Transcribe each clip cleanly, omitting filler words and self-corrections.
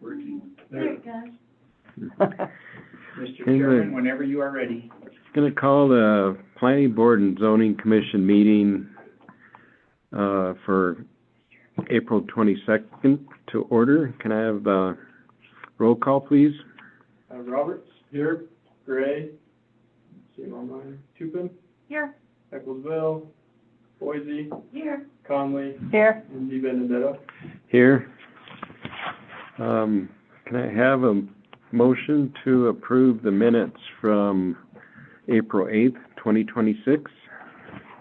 working. There it goes. Mr. Chairman, whenever you are ready. Going to call the Planning Board and Zoning Commission meeting for April 22nd to order. Can I have roll call, please? Roberts, here. Gray. Same on mine. Tupin. Here. Ecclesville. Boise. Here. Conley. Here. And Di Benedetto. Here. Can I have a motion to approve the minutes from April 8th, 2026?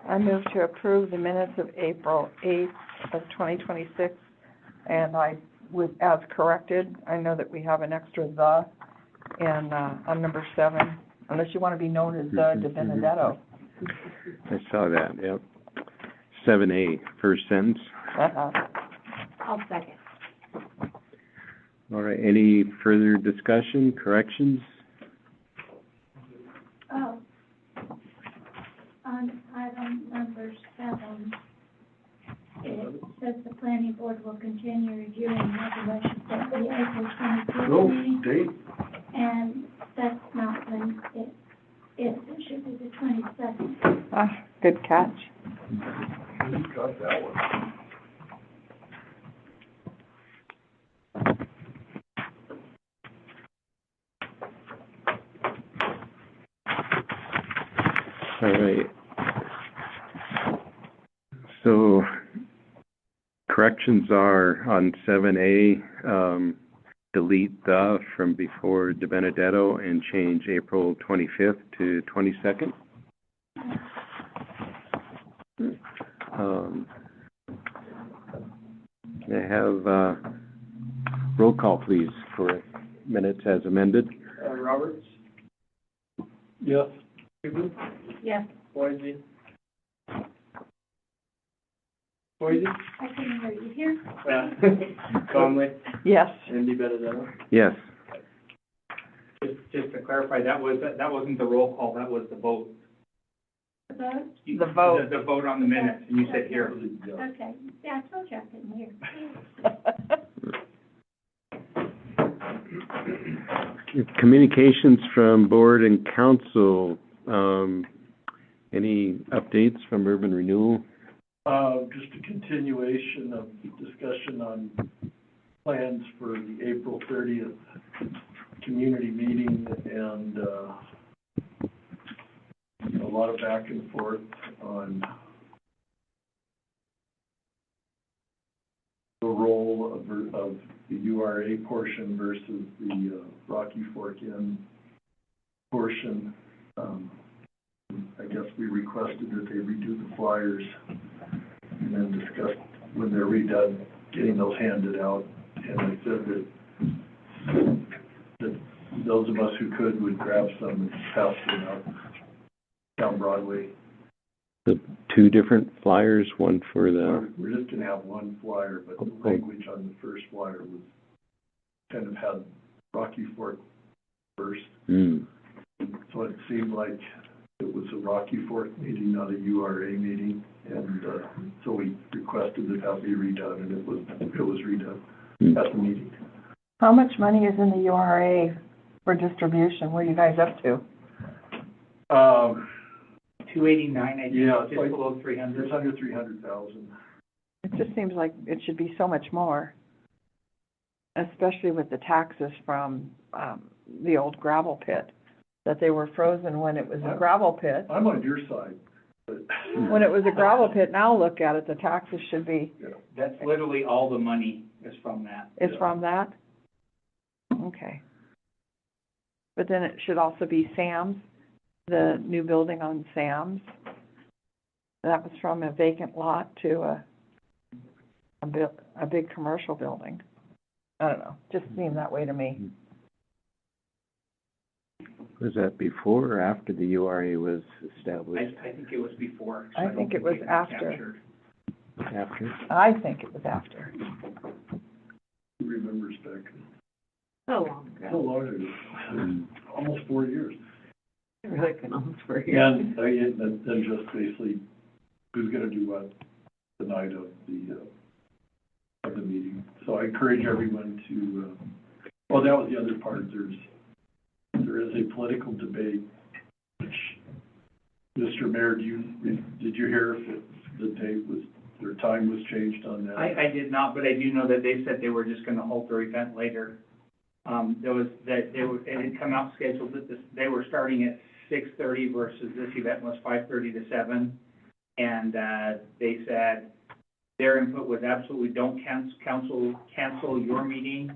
I move to approve the minutes of April 8th of 2026, and as corrected, I know that we have an extra "the" in, on number 7, unless you want to be known as the Di Benedetto. I saw that, yep. 7A, first sentence. I'll second. All right, any further discussion, corrections? Oh, on item number 7, it says the planning board will continue reviewing regulations at the April 25th meeting, Date. and that's not when it is. It should be the 22nd. Good catch. Who's got that one? All right. So corrections are on 7A, delete "the" from before Di Benedetto and change April 25th to 22nd. Can I have roll call, please, for minutes as amended? Roberts. Yes. Tupin. Yes, Boise. Boise. I couldn't hear you. Here? Conley. Yes. And Di Benedetto. Yes. Just to clarify, that wasn't the roll call, that was the vote. The vote? The vote. The vote on the minutes, and you said here. Okay. Yeah, I told you I couldn't hear. Communications from board and council. Any updates from Urban Renewal? Just a continuation of discussion on plans for the April 30th community meeting, and a lot of back and forth on the role of the URA portion versus the Rocky Fork Inn portion. I guess we requested that they redo the flyers and then discussed when they're redone, getting those handed out. And I said that those of us who could would grab some and pass them out down Broadway. The two different flyers, one for the... We're just gonna have one flyer, but the language on the first flyer was kind of had Rocky Fork first. So it seemed like it was a Rocky Fork meeting, not a URA meeting, and so we requested that be redone, and it was redone at the meeting. How much money is in the URA for distribution? What are you guys up to? 289, I think, Yeah, just like, below 300. it's under 300,000. It just seems like it should be so much more, especially with the taxes from the old gravel pit, that they were frozen when it was a gravel pit. I'm on your side, but When it was a gravel pit, now look at it, the taxes should be, yeah. That's literally all the money is from that. is from that? Okay. But then it should also be Sam's, the new building on Sam's. That was from a vacant lot to a big commercial building. I don't know, just seemed that way to me. Was that before or after the URA was established? I think it was before. so I don't think it was was after. captured. After? I think it was after. Who remembers back? So long How long ago? Almost 4 years. Really been almost for a And then just basically, who's gonna do what the night of the meeting. So I encourage everyone to Well, that was the other part. There is a political debate, which, Mr. Mayor, did you hear if the date was, their time was changed on that? I did not, but I do know that they said they were just gonna hold their event later. It had come out scheduled that they were starting at 6:30 versus this event was 5:30 to 7. And, they said their input was absolutely don't cancel your meeting.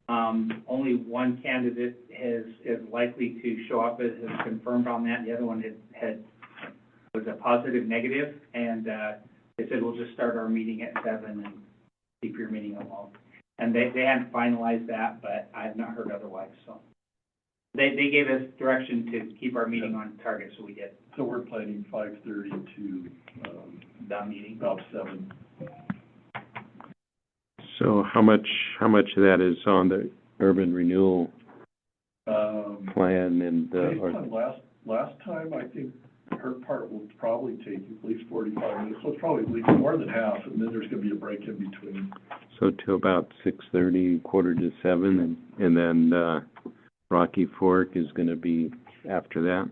Only one candidate is likely to show up, has confirmed on that. The other one was a positive negative, and, they said, we'll just start our meeting at 7 and keep your meeting alone. And they hadn't finalized that, but I have not heard otherwise, so. They gave us direction to keep our meeting on target, so we did. So we're planning 5:30 to, The meeting. about 7. So how much of that is on the urban renewal plan and, Based or, on last time, I think her part will probably take at least 45 minutes, so it's probably at least more than half, and then there's gonna be a break in between. so to about 6:30, 6:45, and then, Rocky Fork is gonna be after that?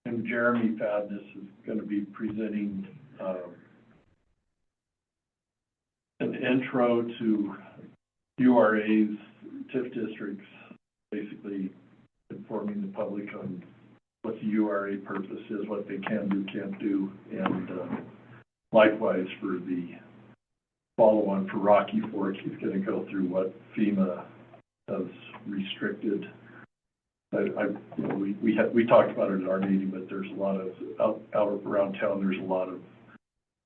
And Jeremy Fadness is gonna be presenting, an intro to URA's TIF districts, basically informing the public on what the URA purpose is, what they can do, can't do, and, likewise for the follow-on for Rocky Fork, he's gonna go through what FEMA has restricted. We talked about it at our meeting, but there's a lot of, out around town, there's a lot of,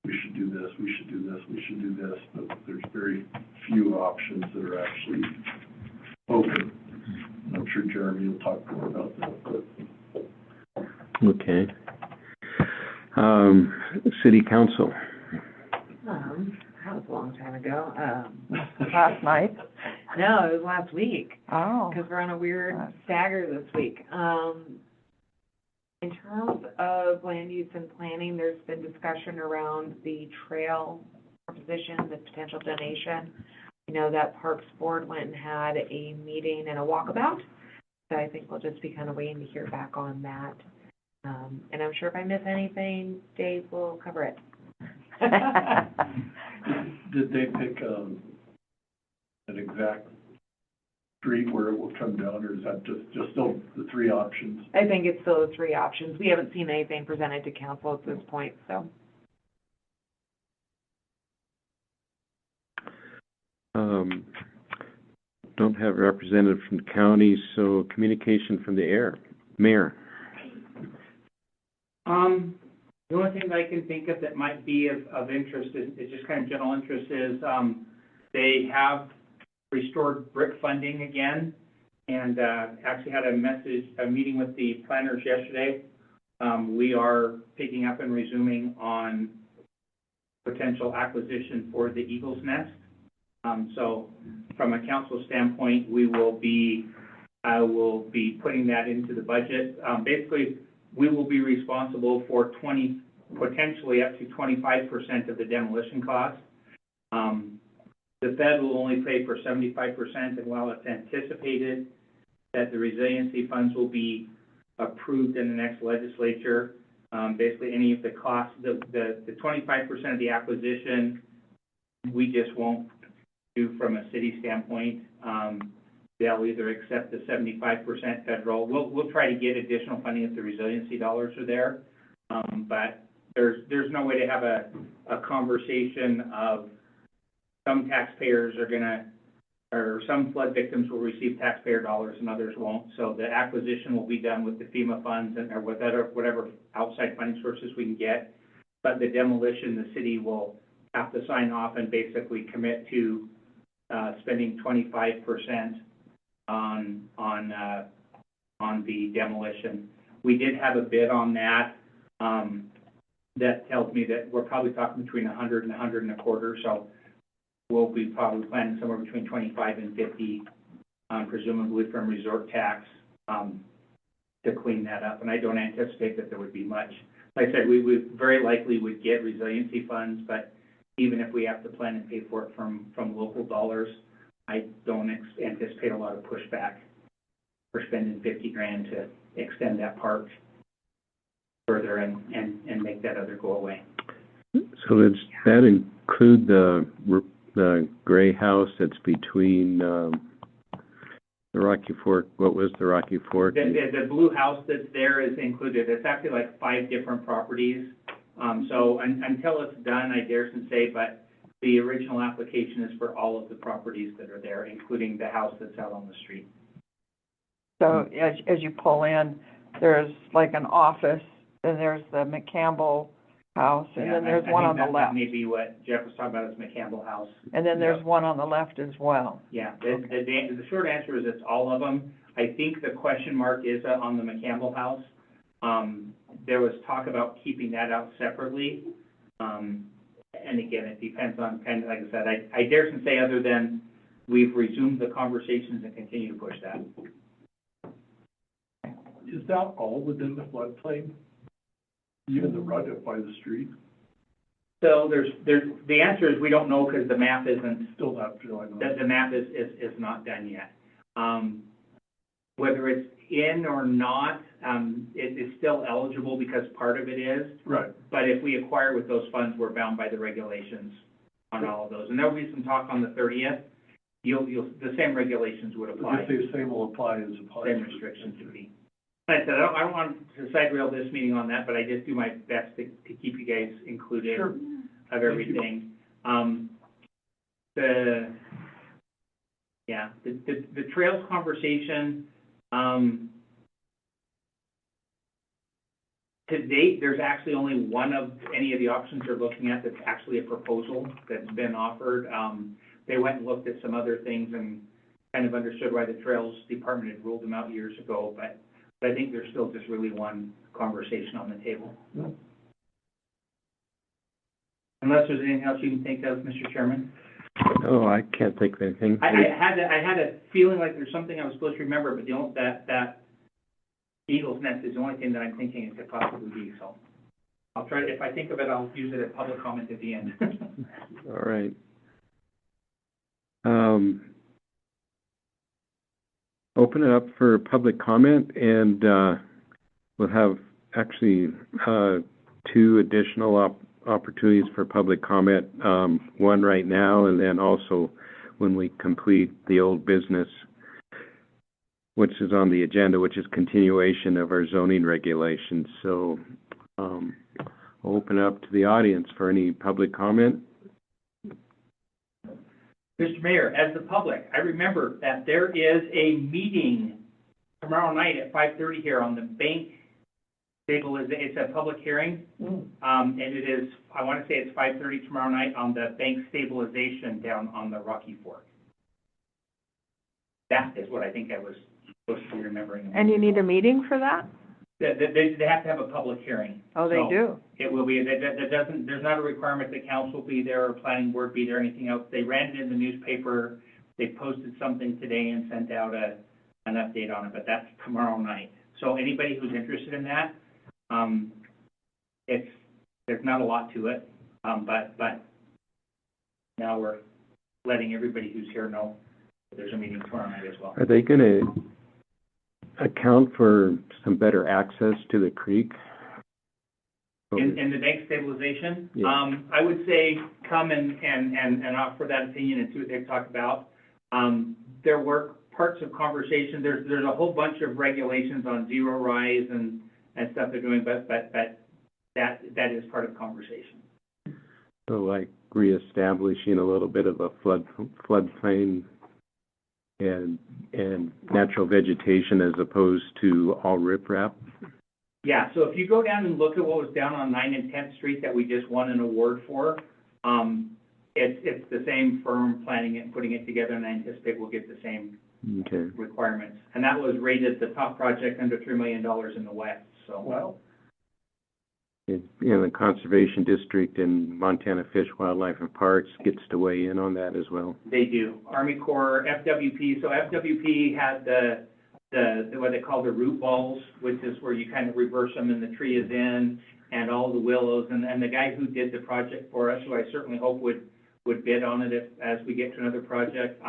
we should do this, we should do this, we should do this, but there's very few options that are actually open. I'm sure Jeremy will talk more about that, but. Okay. City council. That was a long time ago. Last night? No, it was last week, Oh. because we're on a weird stagger this week. In terms of land use and planning, there's been discussion around the trail proposition, the potential donation. I know that Parks Board went and had a meeting and a walkabout, so I think we'll just be kind of waiting to hear back on that. And I'm sure if I miss anything, Dave will cover it. Did they pick, an exact street where it will come down, or is that just still the 3 options? I think it's still the 3 options. We haven't seen anything presented to council at this point, so. Don't have a representative from the county, so communication from the mayor. The only thing that I can think of that might be of interest is just kind of general interest is, they have restored brick funding again, and, actually had a meeting with the planners yesterday. We are picking up and resuming on potential acquisition for the Eagle's Nest. So from a council standpoint, I will be putting that into the budget. Basically, we will be responsible for potentially up to 25% of the demolition cost. The Fed will only pay for 75%, and while it's anticipated that the resiliency funds will be approved in the next legislature, basically any of the costs, the 25% of the acquisition, we just won't do from a city standpoint. They'll either accept the 75% federal. We'll try to get additional funding if the resiliency dollars are there. But there's no way to have a conversation of some taxpayers or some flood victims will receive taxpayer dollars and others won't. So the acquisition will be done with the FEMA funds or whatever outside funding sources we can get. But the demolition, the city will have to sign off and basically commit to spending 25% on the demolition. We did have a bid on that. That tells me that we're probably talking between 100 and 125. So we'll be probably planning somewhere between 25 and 50, presumably from resort tax. to clean that up, and I don't anticipate that there would be much. Like I said, we would very likely would get resiliency funds, but even if we have to plan and pay for it from local dollars, I don't anticipate a lot of pushback for spending $50,000 to extend that park further and make that other go away. So does that include the gray house that's between, the Rocky Fork, what was the Rocky Fork? The blue house that's there is included. It's actually like 5 different properties. So until it's done, I dare to say, but the original application is for all of the properties that are there, including the house that's out on the street. So as you pull in, there's like an office, and there's the McCampbell house, and then there's one on the left. That may be what Jeff was talking about, is McCampbell House. And then there's one on the left as well. Yeah, the short answer is it's all of them. I think the question mark is on the McCampbell House. There was talk about keeping that out separately. And again, it depends on, kind of, like I said, I dare to say, other than we've resumed the conversations and continue to push that. Is that all within the floodplain? Even the right up by the street? So the answer is we don't know, because the map isn't, Still not feeling the map is not done yet. Whether it's in or not, it is still eligible because part of it is. Right. But if we acquire with those funds, we're bound by the regulations on all of those. And there'll be some talk on the 30th. The same regulations would apply. If the same will apply as applies. Same restrictions would be. Like I said, I don't want to side rail this meeting on that, but I just do my best to keep you guys included Sure. of everything. The trails conversation, to date, there's actually only one of any of the options they're looking at that's actually a proposal that's been offered. They went and looked at some other things and kind of understood why the Trails Department had ruled them out years ago, but I think there's still just really one conversation on the table. Unless there's anything else you can think of, Mr. Chairman? No, I can't think of anything. I had a feeling like there's something I was supposed to remember, but that eagle's nest is the only thing that I'm thinking it could possibly be, so I'll try to, if I think of it, I'll use it as public comment at the end. All right. Open it up for public comment, and we'll have actually 2 additional opportunities for public comment, one right now, and then also when we complete the old business, which is on the agenda, which is continuation of our zoning regulations. So I'll open it up to the audience for any public comment. Mr. Mayor, as the public, I remember that there is a meeting tomorrow night at 5:30 here on the bank stabilization. It's a public hearing, and it is, I want to say it's 5:30 tomorrow night on the bank stabilization down on the Rocky Fork. That is what I think I was supposed to be remembering. And you need a meeting for that? They have to have a public hearing. Oh, they So do? It will be, that doesn't, there's not a requirement that council be there or planning board be there or anything else. They ran it in the newspaper, they posted something today and sent out an update on it, but that's tomorrow night. So anybody who's interested in that, there's not a lot to it, but now we're letting everybody who's here know that there's a meeting tomorrow night as well. Are they going to account for some better access to the creek? In the bank stabilization, Yeah. I would say come and offer that opinion and see what they've talked about. There were parts of conversation, there's a whole bunch of regulations on zero rise and stuff they're doing, but that is part of the conversation. So like reestablishing a little bit of a floodplain and natural vegetation as opposed to all riprap? Yeah, so if you go down and look at what was down on 9th and 10th Street that we just won an award for, it's the same firm planning it and putting it together, and I anticipate we'll get the same requirements. And that was rated the top project under $3 million in the West, so. Wow. The Conservation District and Montana Fish, Wildlife, and Parks gets to weigh in on that as well. They do. Army Corps, FWP. So FWP had the what they call the root balls, which is where you kind of reverse them and the tree is in, and all the willows. And the guy who did the project for us, who I certainly hope would bid on it as we get to another project,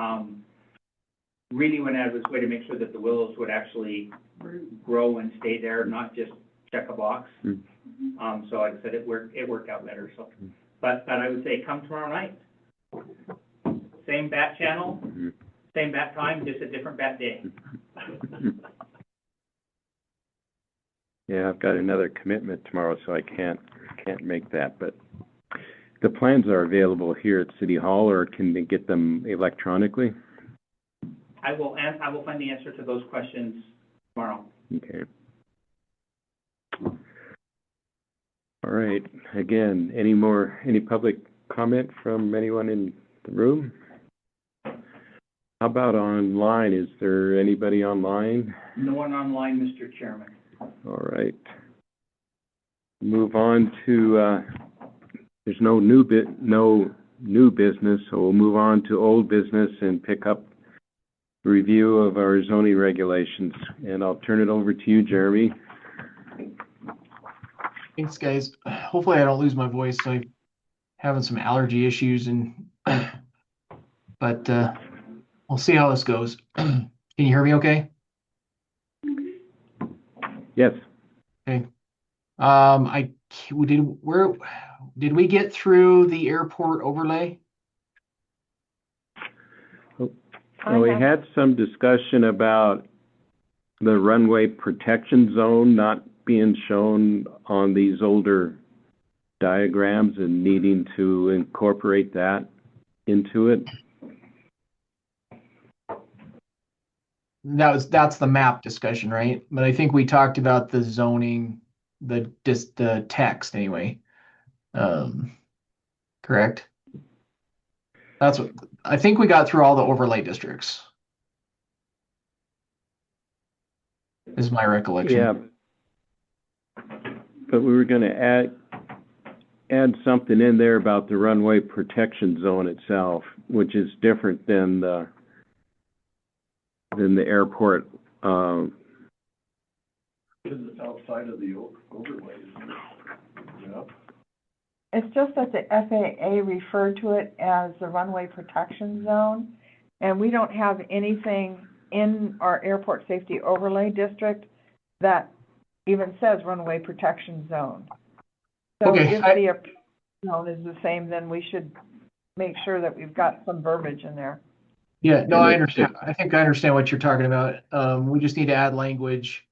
really went out of his way to make sure that the willows would actually grow and stay there, not just check a box. So like I said, it worked out better. So, but I would say come tomorrow night. Same bat channel, same bat time, just a different bat day. Yeah, I've got another commitment tomorrow, so I can't make that, but the plans are available here at City Hall, or can they get them electronically? I will find the answer to those questions tomorrow. Okay. All right. Again, any public comment from anyone in the room? How about online? Is there anybody online? No one online, Mr. Chairman. All right. Move on to, there's no new business, so we'll move on to old business and pick up review of our zoning regulations. And I'll turn it over to you, Jeremy. Thanks, guys. Hopefully I don't lose my voice. I'm having some allergy issues, but we'll see how this goes. Can you hear me okay? Yes. Okay. Did we get through the airport overlay? Well, we had some discussion about the runway protection zone not being shown on these older diagrams and needing to incorporate that into it. That's the map discussion, right? But I think we talked about the zoning, the text anyway. Correct? That's what I think we got through all the overlay districts. Is my recollection. Yeah. But we were going to add something in there about the runway protection zone itself, which is different than the airport. Because it's outside of the overlay, isn't it? Yeah. It's just that the FAA referred to it as the runway protection zone, and we don't have anything in our airport safety overlay district that even says runway protection zone. So Okay, if the zone is the same, then we should make sure that we've got some verbiage in there. Yeah, no, I understand. I think I understand what you're talking about. We just need to add language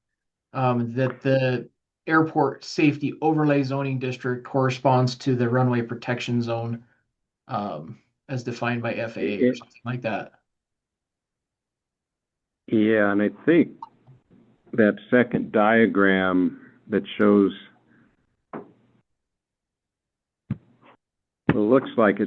that the airport safety overlay zoning district corresponds to the runway protection zone as defined by FAA or something like that. Yeah, and I think that second diagram that shows, it looks like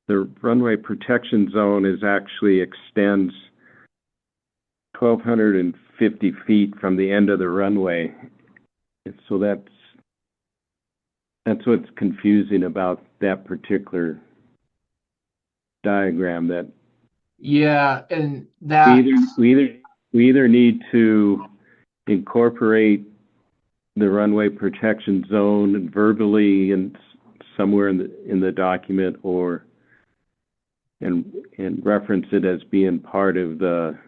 the runway protection zone actually extends 1,250 feet from the end of the runway. And so that's what's confusing about that particular diagram. That yeah, and that we either need to incorporate the runway protection zone verbally and somewhere in the document, or and reference it as being part of the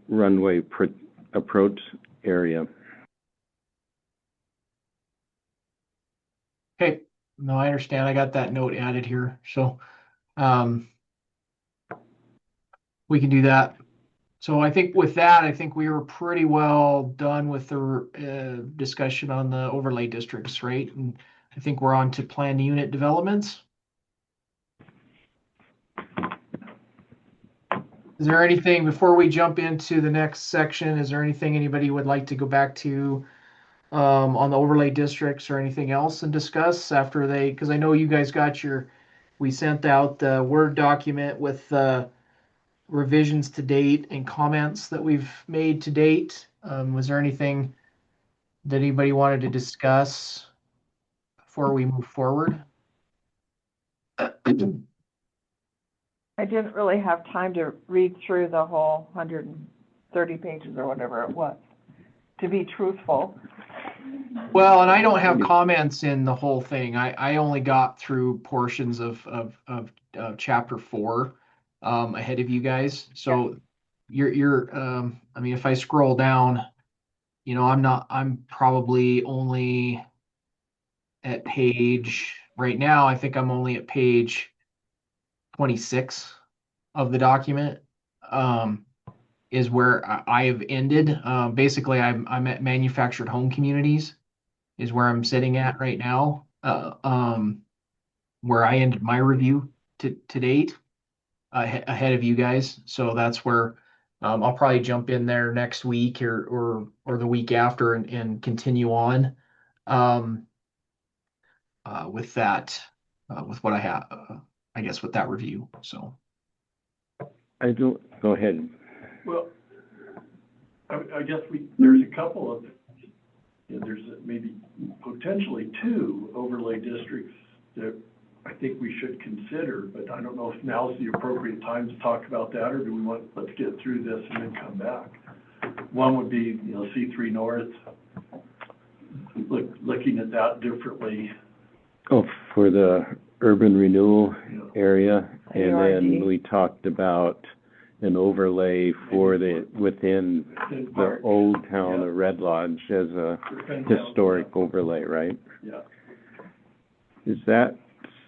runway approach area. okay. No, I understand. I got that note added here, so we can do that. So I think with that, I think we were pretty well done with the discussion on the overlay districts, right? And I think we're on to planned unit developments. Is there anything, before we jump into the next section, is there anything anybody would like to go back to on the overlay districts or anything else and discuss after because I know you guys got we sent out the Word document with revisions to date and comments that we've made to date. Was there anything that anybody wanted to discuss before we move forward? I didn't really have time to read through the whole 130 pages or whatever it was, to be truthful. Well, and I don't have comments in the whole thing. I only got through portions of chapter 4 ahead of you guys. So you're I mean, if I scroll down, you know, I'm probably only at page, right now, I think I'm only at page 26 of the document, is where I have ended. Basically, I'm at manufactured home communities is where I'm sitting at right now, where I ended my review to date, ahead of you guys. So that's where I'll probably jump in there next week or the week after and continue on with that, with what I have, I guess, with that review. So I don't, go ahead. Well, I guess there's a couple of, there's maybe potentially 2 overlay districts that I think we should consider, but I don't know if now's the appropriate time to talk about that, or do we want, let's get through this and then come back. One would be, C3 North, looking at that differently. Oh, for the urban renewal area, and ARD. then we talked about an overlay for within the old town of Red Lodge as a historic overlay, right? Yeah. Is that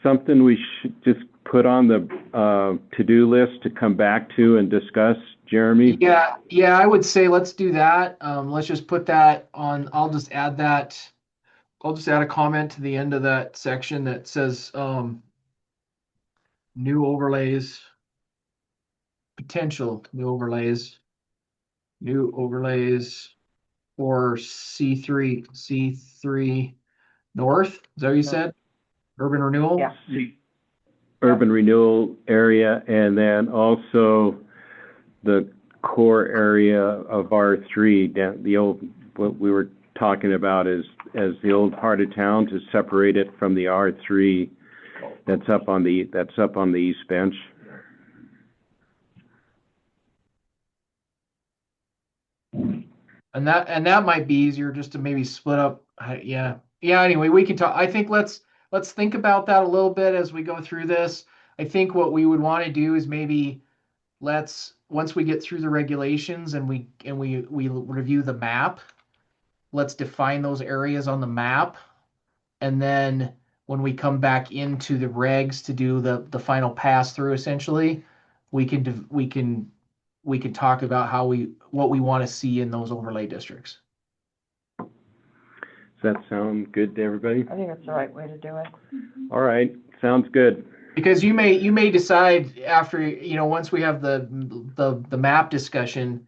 something we should just put on the to-do list to come back to and discuss, Jeremy? yeah, I would say let's do that. Let's just put that on. I'll just add a comment to the end of that section that says new overlays, potential new overlays for C3 North. Is that what you said? Urban renewal? Yeah. Urban renewal area, and then also the core area of R3, down the old, what we were talking about is as the old heart of town, to separate it from the R3 that's up on the east bench. And that might be easier just to maybe split up. Yeah. Anyway, we can talk. I think let's think about that a little bit as we go through this. I think what we would want to do is maybe once we get through the regulations and we review the map, let's define those areas on the map, and then when we come back into the regs to do the final pass through, essentially, we can talk about what we want to see in those overlay districts. Does that sound good to everybody? I think it's the right way to do it. All right, sounds good. Because you may decide after, once we have the map discussion,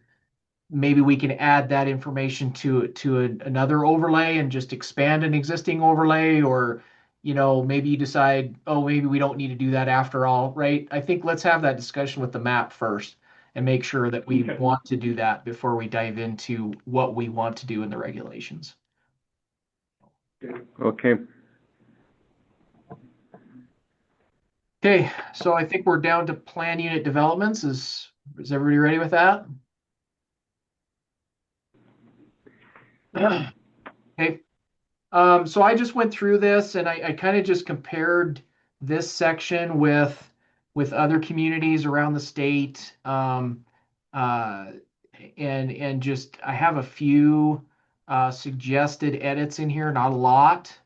maybe we can add that information to another overlay and just expand an existing overlay, or maybe you decide, oh, maybe we don't need to do that after all, right? I think let's have that discussion with the map first and make sure that we want to do that before we dive into what we want to do in the regulations. Okay. Okay, so I think we're down to plan unit developments. Is everybody ready with that? Okay. So I just went through this and I kind of just compared this section with other communities around the state. And just, I have a few suggested edits in here, not a lot,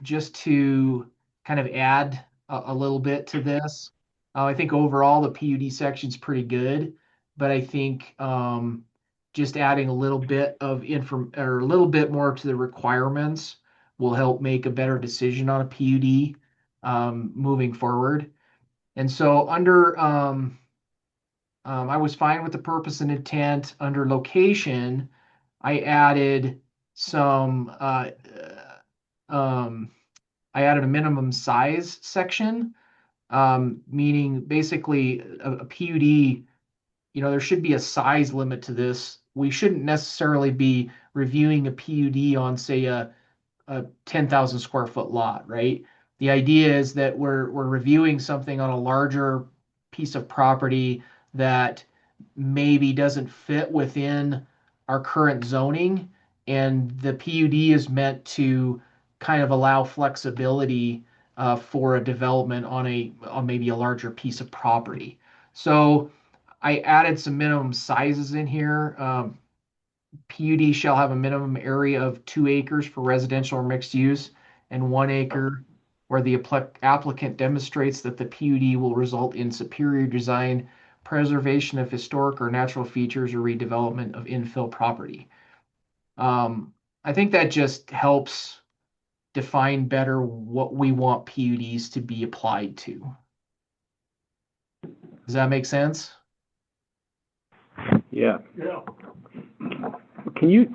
just to kind of add a little bit to this. I think overall the PUD section's pretty good, but I think just adding a little bit of a little bit more to the requirements will help make a better decision on a PUD moving forward. And so under I was fine with the purpose and intent. Under location, I added I added a minimum size section, meaning basically a PUD, there should be a size limit to this. We shouldn't necessarily be reviewing a PUD on, say, a 10,000 square foot lot, right? The idea is that we're reviewing something on a larger piece of property that maybe doesn't fit within our current zoning, and the PUD is meant to kind of allow flexibility for a development on maybe a larger piece of property. So I added some minimum sizes in here. PUD shall have a minimum area of 2 acres for residential or mixed use, and 1 acre where the applicant demonstrates that the PUD will result in superior design, preservation of historic or natural features, or redevelopment of infill property. I think that just helps define better what we want PUDs to be applied to. Does that make sense? Yeah. Yeah. Can you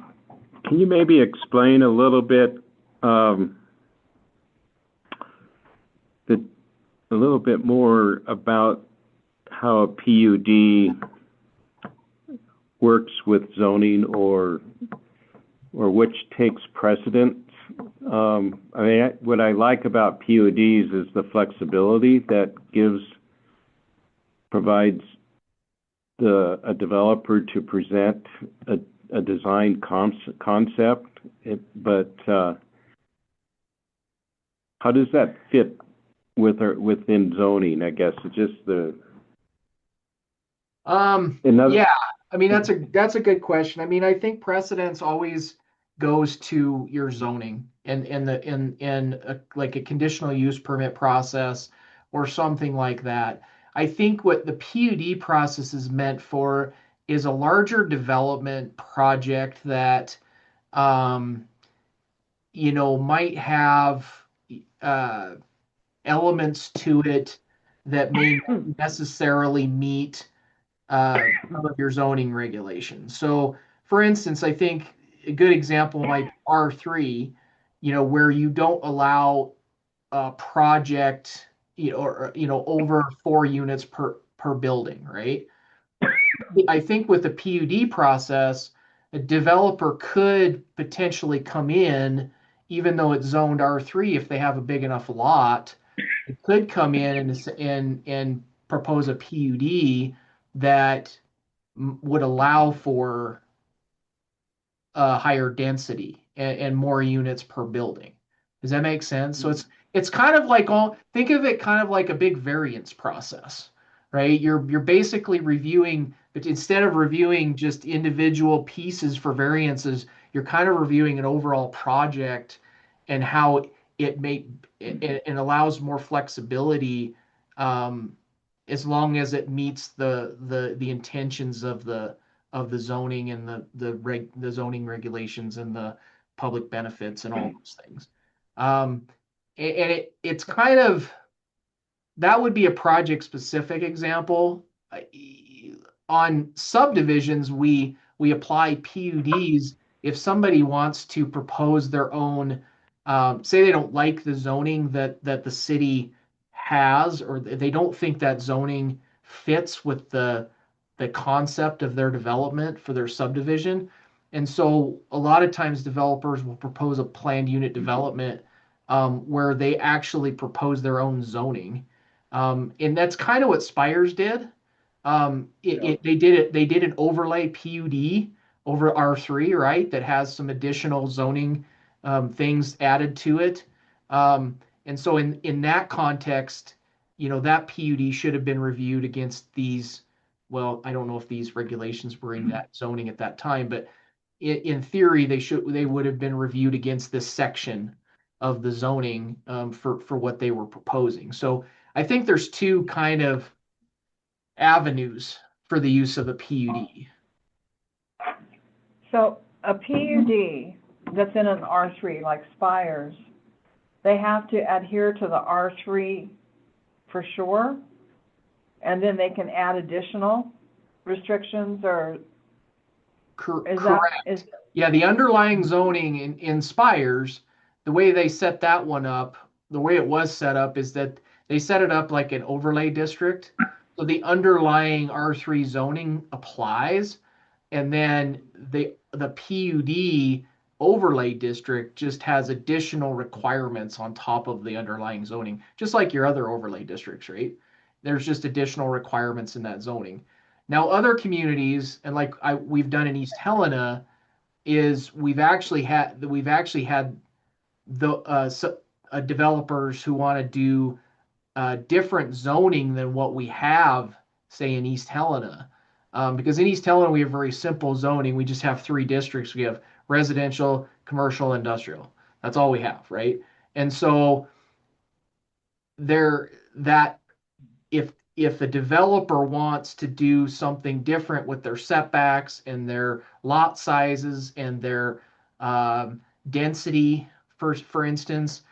maybe explain a little bit, a little bit more about how a PUD works with zoning, or which takes precedence? I mean, what I like about PUDs is the flexibility that provides a developer to present a design concept, but how does that fit within zoning? I guess it's just Yeah, I mean that's a good question. I mean, I think precedence always goes to your zoning and like a conditional use permit process or something like that. I think what the PUD process is meant for is a larger development project that might have elements to it that may not necessarily meet some of your zoning regulations. So, for instance, I think a good example might be R3, where you don't allow a project, over 4 units per building, right? I think with the PUD process, a developer could potentially come in, even though it's zoned R3, if they have a big enough lot, it could come in and propose a PUD that would allow for a higher density and more units per building. Does that make sense? So it's kind of like think of it kind of like a big variance process, right? You're basically reviewing, but instead of reviewing just individual pieces for variances, you're kind of reviewing an overall project and how it allows more flexibility, as long as it meets the intentions of the zoning and the zoning regulations and the public benefits and all those things. And it's kind of, that would be a project specific example. On subdivisions, we apply PUDs if somebody wants to propose their own, say they don't like the zoning that the city has, or they don't think that zoning fits with the concept of their development for their subdivision. And so a lot of times developers will propose a planned unit development where they actually propose their own zoning. And that's kind of what Spires did. They did an overlay PUD over R3, right? That has some additional zoning things added to it. And so in that context, that PUD should have been reviewed against these. Well, I don't know if these regulations were in that zoning at that time, but in theory, they would have been reviewed against this section of the zoning for what they were proposing. So I think there's two kind of avenues for the use of a PUD. So a PUD that's in an R3, like Spires, they have to adhere to the R3 for sure, and then they can add additional restrictions, or Correct. Yeah, the underlying zoning in Spires, the way they set that one up, the way it was set up is that they set it up like an overlay district. So the underlying R3 zoning applies, and then the PUD overlay district just has additional requirements on top of the underlying zoning, just like your other overlay districts, right? There's just additional requirements in that zoning. Now, other communities, and like we've done in East Helena, is we've actually had the developers who want to do different zoning than what we have, say, in East Helena. Because in East Helena, we have very simple zoning. We just have 3 districts. We have residential, commercial, industrial. That's all we have, right? And so if the developer wants to do something different with their setbacks and their lot sizes and their density, for instance,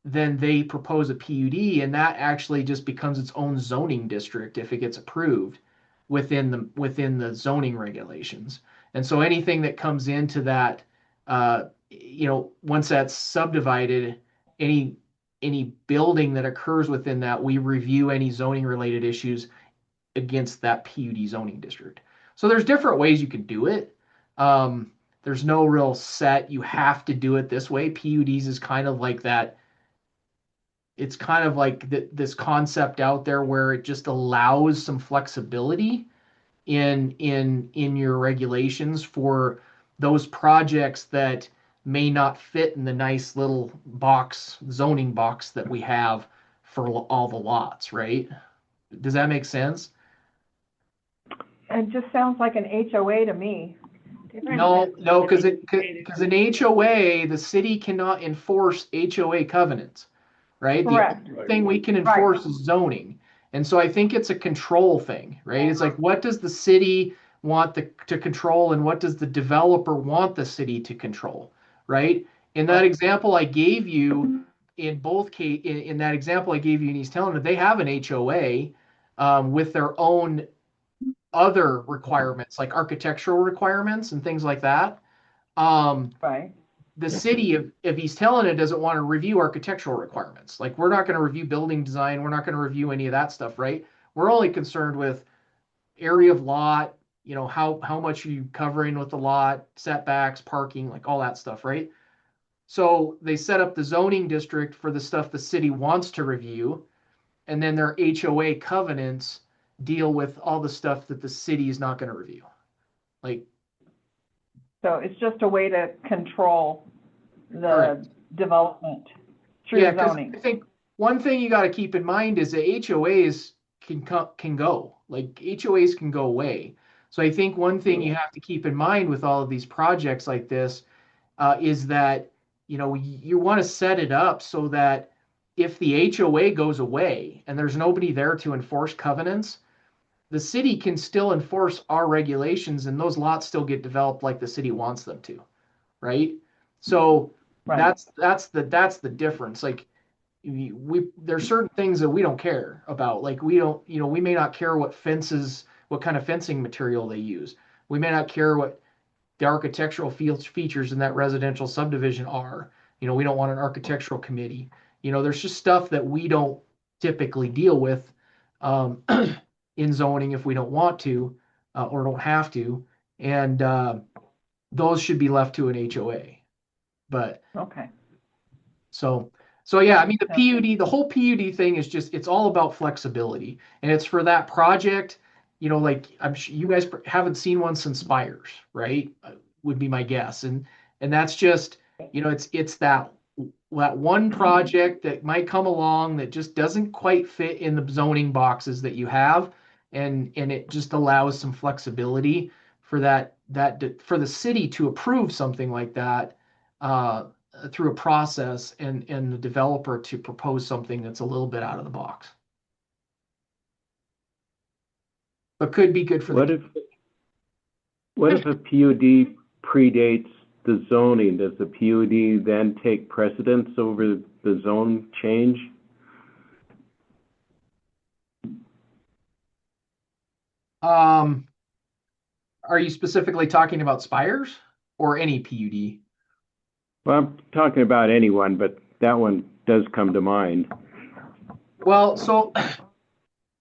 then they propose a PUD, and that actually just becomes its own zoning district if it gets approved within the zoning regulations. And so anything that comes into that, once that's subdivided, any building that occurs within that, we review any zoning related issues against that PUD zoning district. So there's different ways you can do it. There's no real set, you have to do it this way. PUDs is kind of like that. It's kind of like this concept out there where it just allows some flexibility in your regulations for those projects that may not fit in the nice little zoning box that we have for all the lots, right? Does that make sense? It just sounds like an HOA to me. No, because an HOA, the city cannot enforce HOA covenants, right? Correct. The only thing we can enforce is zoning. And so I think it's a control thing, right? It's like, what does the city want to control, and what does the developer want the city to control, right? In that example I gave you, in that example I gave you in East Helena, they have an HOA with their own other requirements, like architectural requirements and things like that. Right. The city of East Helena doesn't want to review architectural requirements. Like, we're not going to review building design. We're not going to review any of that stuff, right? We're only concerned with area of lot, how much are you covering with the lot, setbacks, parking, like all that stuff, right? So they set up the zoning district for the stuff the city wants to review, and then their HOA covenants deal with all the stuff that the city is not going to review. Like, So it's just a way to control the Correct. development through zoning. I think one thing you got to keep in mind is that HOAs can go. Like, HOAs can go away. So I think one thing you have to keep in mind with all of these projects like this is that, you want to set it up so that if the HOA goes away and there's nobody there to enforce covenants, the city can still enforce our regulations, and those lots still get developed like the city wants them to, right? So Right. that's the difference. Like, there's certain things that we don't care about. Like, we may not care what kind of fencing material they use. We may not care what the architectural features in that residential subdivision are. We don't want an architectural committee. There's just stuff that we don't typically deal with in zoning if we don't want to or don't have to. And those should be left to an HOA. But Okay. so yeah, I mean, the whole PUD thing is just, it's all about flexibility, and it's for that project. Like, I'm sure you guys haven't seen one since Spires, right? Would be my guess. And that's just, it's that one project that might come along that just doesn't quite fit in the zoning boxes that you have. And it just allows some flexibility for for the city to approve something like that through a process, and the developer to propose something that's a little bit out of the box. But could be good for What if a PUD predates the zoning? Does the PUD then take precedence over the zone change? Are you specifically talking about Spires or any PUD? Well, I'm talking about anyone, but that one does come to mind. Well, so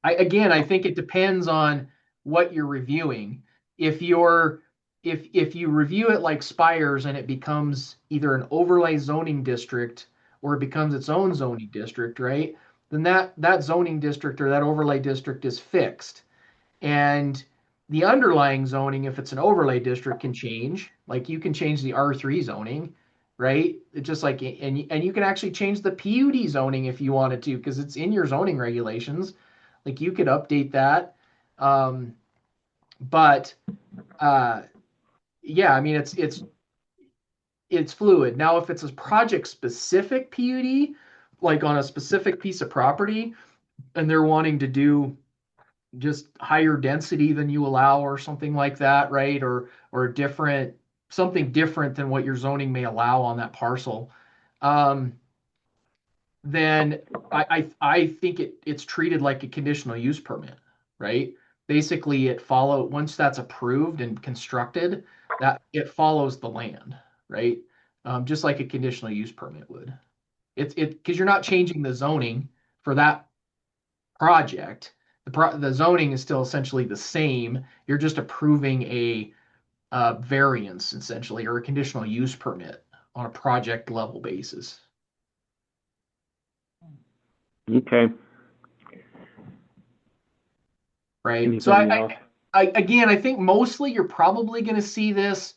I think it depends on what you're reviewing. If you're if you review it like Spires and it becomes either an overlay zoning district or it becomes its own zoning district, right? Then that zoning district or that overlay district is fixed. And the underlying zoning, if it's an overlay district, can change. Like you can change the R3 zoning, right? It's just like, and you can actually change the PUD zoning if you wanted to, because it's in your zoning regulations. Like you could update that. But yeah, I mean, it's fluid. Now, if it's a project specific PUD, like on a specific piece of property, and they're wanting to do just higher density than you allow or something like that, right? Or something different than what your zoning may allow on that parcel. Then I think it's treated like a conditional use permit, right? Basically once that's approved and constructed, that it follows the land, right? Just like a conditional use permit would. Because you're not changing the zoning for that project. The zoning is still essentially the same. You're just approving a variance essentially, or a conditional use permit on a project level basis. Okay. Right. So I think mostly you're probably going to see this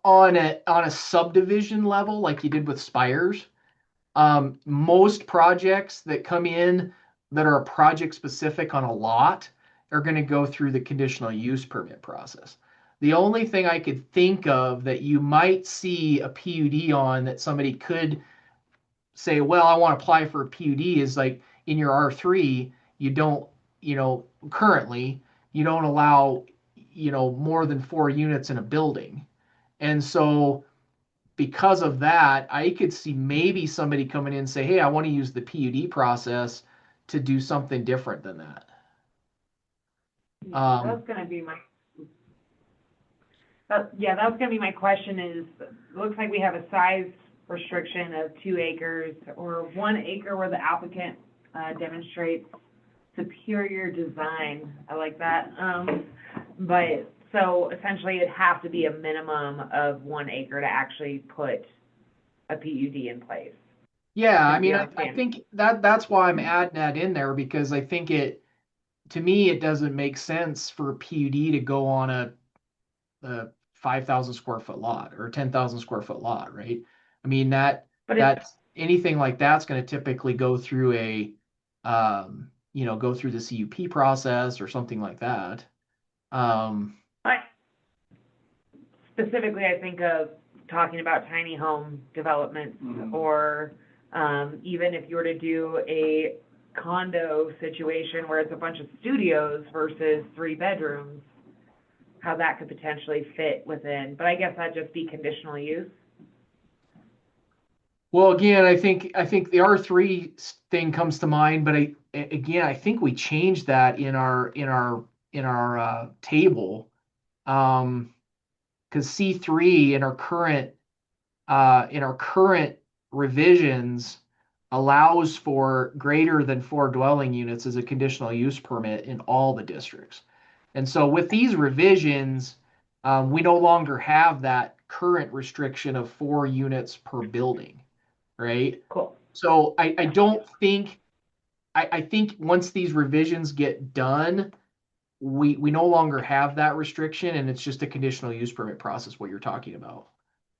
on a subdivision level, like you did with Spires. Most projects that come in that are project specific on a lot are going to go through the conditional use permit process. The only thing I could think of that you might see a PUD on that somebody could say, well, I want to apply for a PUD is like in your R3, you don't, currently you don't allow, more than 4 units in a building. And so because of that, I could see maybe somebody coming in and say, hey, I want to use the PUD process to do something different than that. That's going to be my question is, it looks like we have a size restriction of 2 acres or 1 acre where the applicant demonstrates superior design. I like that. But so essentially it'd have to be a minimum of 1 acre to actually put a PUD in place. Yeah, I mean, I think that's why I'm adding that in there, because I think to me, it doesn't make sense for a PUD to go on a 5,000 square foot lot or a 10,000 square foot lot, right? I mean, anything like that's going to typically go through go through the CUP process or something like that. Specifically, I think of talking about tiny home developments, or even if you were to do a condo situation where it's a bunch of studios versus 3 bedrooms, how that could potentially fit within. But I guess that'd just be conditional use. Well, again, I think the R3 thing comes to mind, but I think we changed that in our table, because C3 in our current revisions allows for greater than 4 dwelling units as a conditional use permit in all the districts. And so with these revisions, we no longer have that current restriction of 4 units per building, right? Cool. So I think once these revisions get done, we no longer have that restriction, and it's just a conditional use permit process, what you're talking about.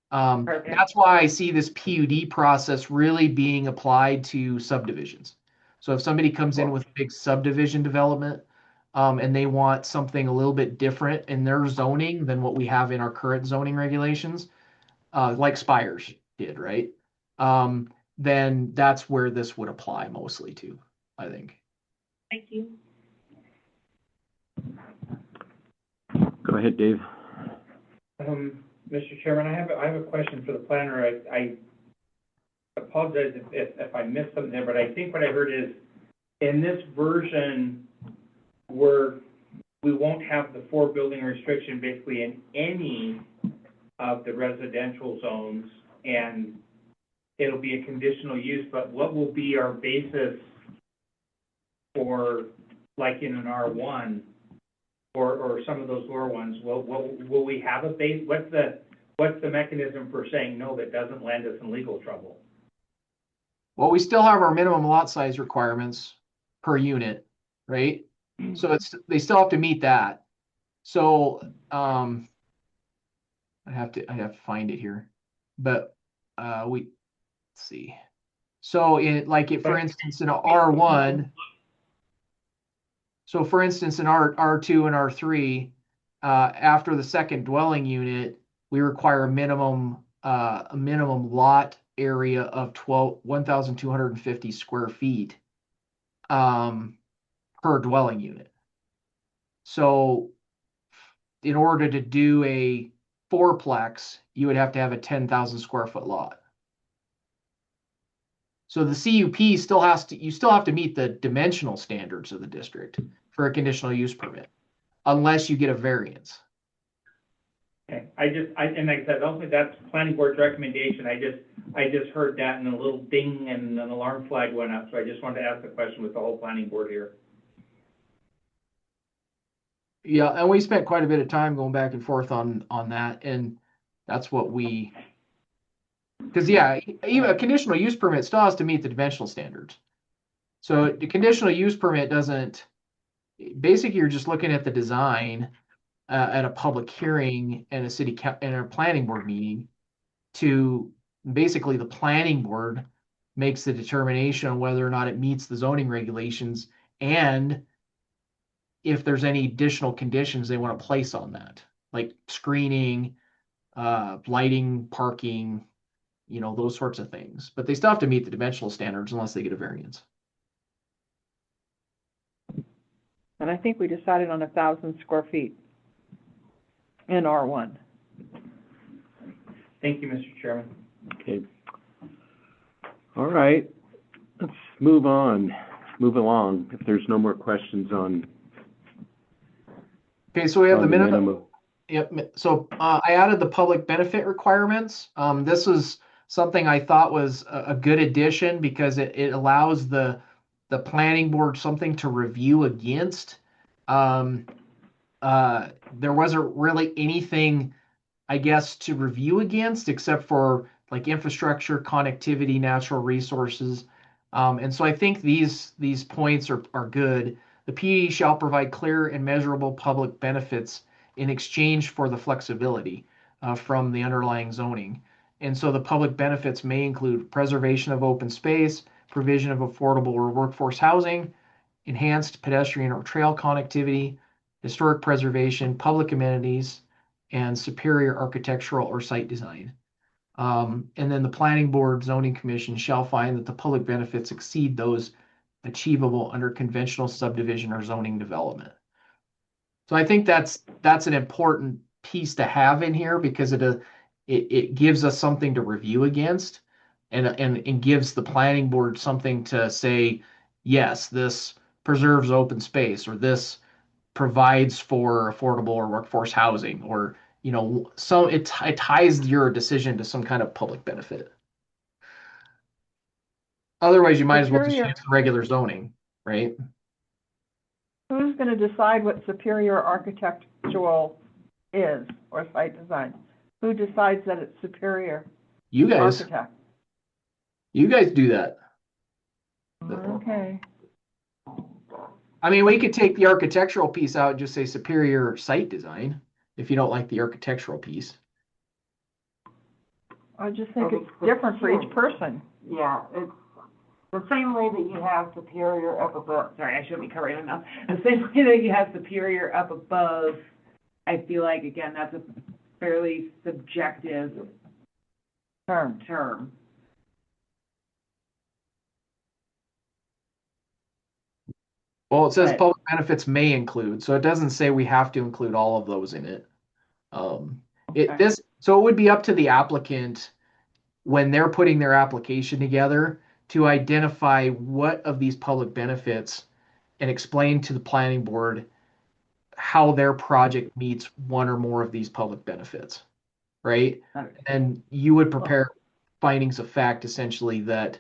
That's why I see this PUD process really being applied to subdivisions. So if somebody comes in with a big subdivision development, and they want something a little bit different in their zoning than what we have in our current zoning regulations, like Spires did, right? Then that's where this would apply mostly to, I think. Thank you. Go ahead, Dave. Mr. Chairman, I have a question for the planner. I apologize if I missed something there, but I think what I heard is in this version where we won't have the 4 building restriction basically in any of the residential zones, and it'll be a conditional use, but what will be our basis for, like in an R1, or some of those lower ones, will we have a base? What's the mechanism for saying no that doesn't land us in legal trouble? Well, we still have our minimum lot size requirements per unit, right? So they still have to meet that. So, I have to find it here, but, let's see. So for instance, in a R1, so for instance, in R2 and R3, after the second dwelling unit, we require a minimum lot area of 1,250 square feet, per dwelling unit. So in order to do a fourplex, you would have to have a 10,000 square foot lot. So the CUP you still have to meet the dimensional standards of the district for a conditional use permit, unless you get a variance. Okay, and like I said, ultimately that's planning board's recommendation. I just heard that and a little ding and an alarm flag went up. So I just wanted to ask the question with the whole planning board here. Yeah, and we spent quite a bit of time going back and forth on that, and that's what because yeah, even a conditional use permit still has to meet the dimensional standards. So the conditional use permit basically you're just looking at the design at a public hearing and a planning board meeting to basically the planning board makes the determination on whether or not it meets the zoning regulations and if there's any additional conditions they want to place on that, like screening, lighting, parking, those sorts of things. But they still have to meet the dimensional standards unless they get a variance. And I think we decided on 1,000 square feet in R1. Thank you, Mr. Chairman. Okay. All right. Let's move along if there's no more questions on. Okay, so we have the minimum. minimum. Yep. So I added the public benefit requirements. This was something I thought was a good addition because it allows the planning board something to review against. There wasn't really anything, I guess, to review against except for like infrastructure, connectivity, natural resources. And so I think these points are good. The PUD shall provide clear and measurable public benefits in exchange for the flexibility from the underlying zoning. And so the public benefits may include preservation of open space, provision of affordable or workforce housing, enhanced pedestrian or trail connectivity, historic preservation, public amenities, and superior architectural or site design. And then the planning board zoning commission shall find that the public benefits exceed those achievable under conventional subdivision or zoning development. So I think that's an important piece to have in here because it gives us something to review against and gives the planning board something to say, yes, this preserves open space, or this provides for affordable or workforce housing, or so it ties your decision to some kind of public benefit. Otherwise, you might as well just use the regular zoning, right? Who's going to decide what superior architectural is, or site design? Who decides that it's superior? You guys. Architect. You guys do that. Okay. I mean, we could take the architectural piece out and just say superior site design if you don't like the architectural piece. I just think it's different for each person. Yeah, it's the same way that you have superior up above. Sorry, I shouldn't be covering enough. The same way that you have superior up above, I feel like, again, that's a fairly subjective term. Well, it says public benefits may include, so it doesn't say we have to include all of those in it. So it would be up to the applicant when they're putting their application together to identify what of these public benefits and explain to the planning board how their project meets one or more of these public benefits, right? And you would prepare findings of fact essentially that,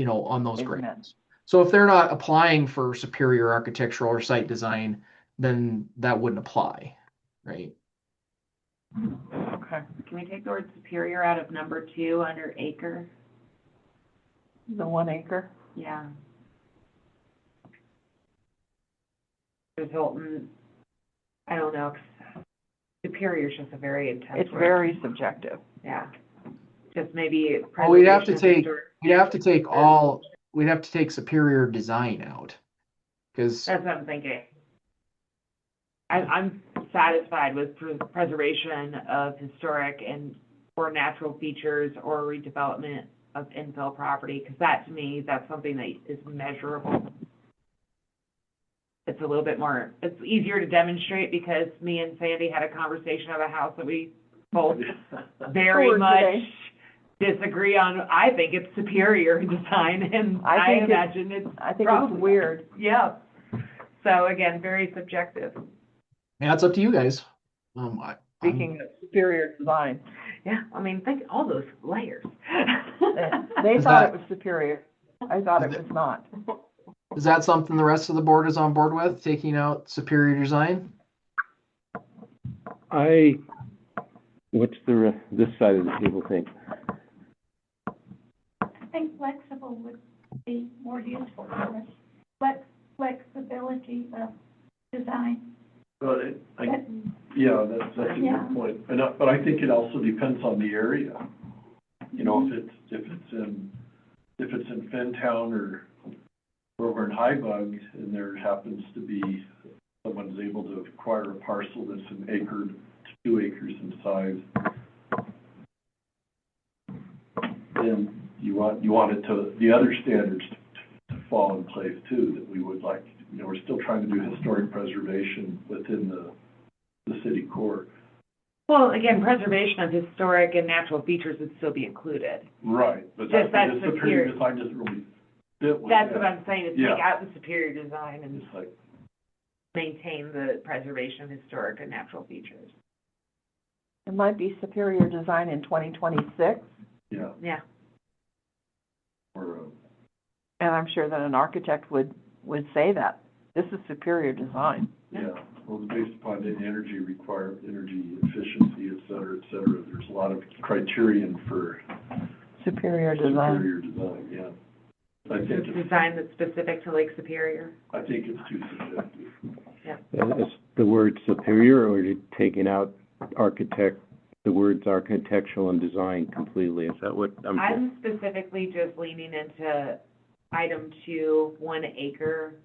on those grounds. So if they're not applying for superior architectural or site design, then that wouldn't apply, right? Okay. Can we take the word superior out of number 2 under acre? The 1 acre? Yeah. Because Hilton, I don't know, 'cause superior is just a very intense It's word. very subjective. Yeah. Just maybe. Well, we'd have to preservation of take, we'd have to take superior design out. Because, That's what I'm thinking. I'm satisfied with preservation of historic and or natural features or redevelopment of infill property, because that, to me, that's something that is measurable. It's a little bit more, it's easier to demonstrate because me and Sandy had a conversation of a house that we both very Toured much today. disagree on. I think it's superior in design, and I I think imagine it's I think probably it's weird. Yeah. So again, very subjective. yeah, it's up to you guys. I'm- Speaking of superior design, Yeah, I mean, think all those layers. they Is thought that- it was superior. I thought it was not. Is that something the rest of the board is on board with, taking out superior design? What's this side of the table think? I think flexible would be more useful for us. Flexibility of design. But That- yeah, that's a Yeah. good point. But I think it also depends on the area. You know, if it's in Fentown or over in Hybug, and there happens to be, someone's able to acquire a parcel that's an acre to 2 acres in size, then you want it to, the other standards to fall in place too, that we would like. You know, we're still trying to do historic preservation within the city core. Well, again, preservation of historic and natural features would still be included. Right, but Just that's, that the superior superior- design doesn't really fit with That's that. what I'm saying, is Yeah. take out the superior design and It's like, maintain the preservation of historic and natural features. It might be superior design in 2026, yeah, Yeah. or, and I'm sure that an architect would say that. This is superior design. yeah, well, based upon the energy energy efficiency, et cetera, there's a lot of criterion for Superior design. superior design, yeah. I think it's Design that's specific to Lake Superior. too subjective. Is the word superior, or are you taking out the words architectural and design completely? Is that what I'm specifically just leaning into item 2, 1 acre.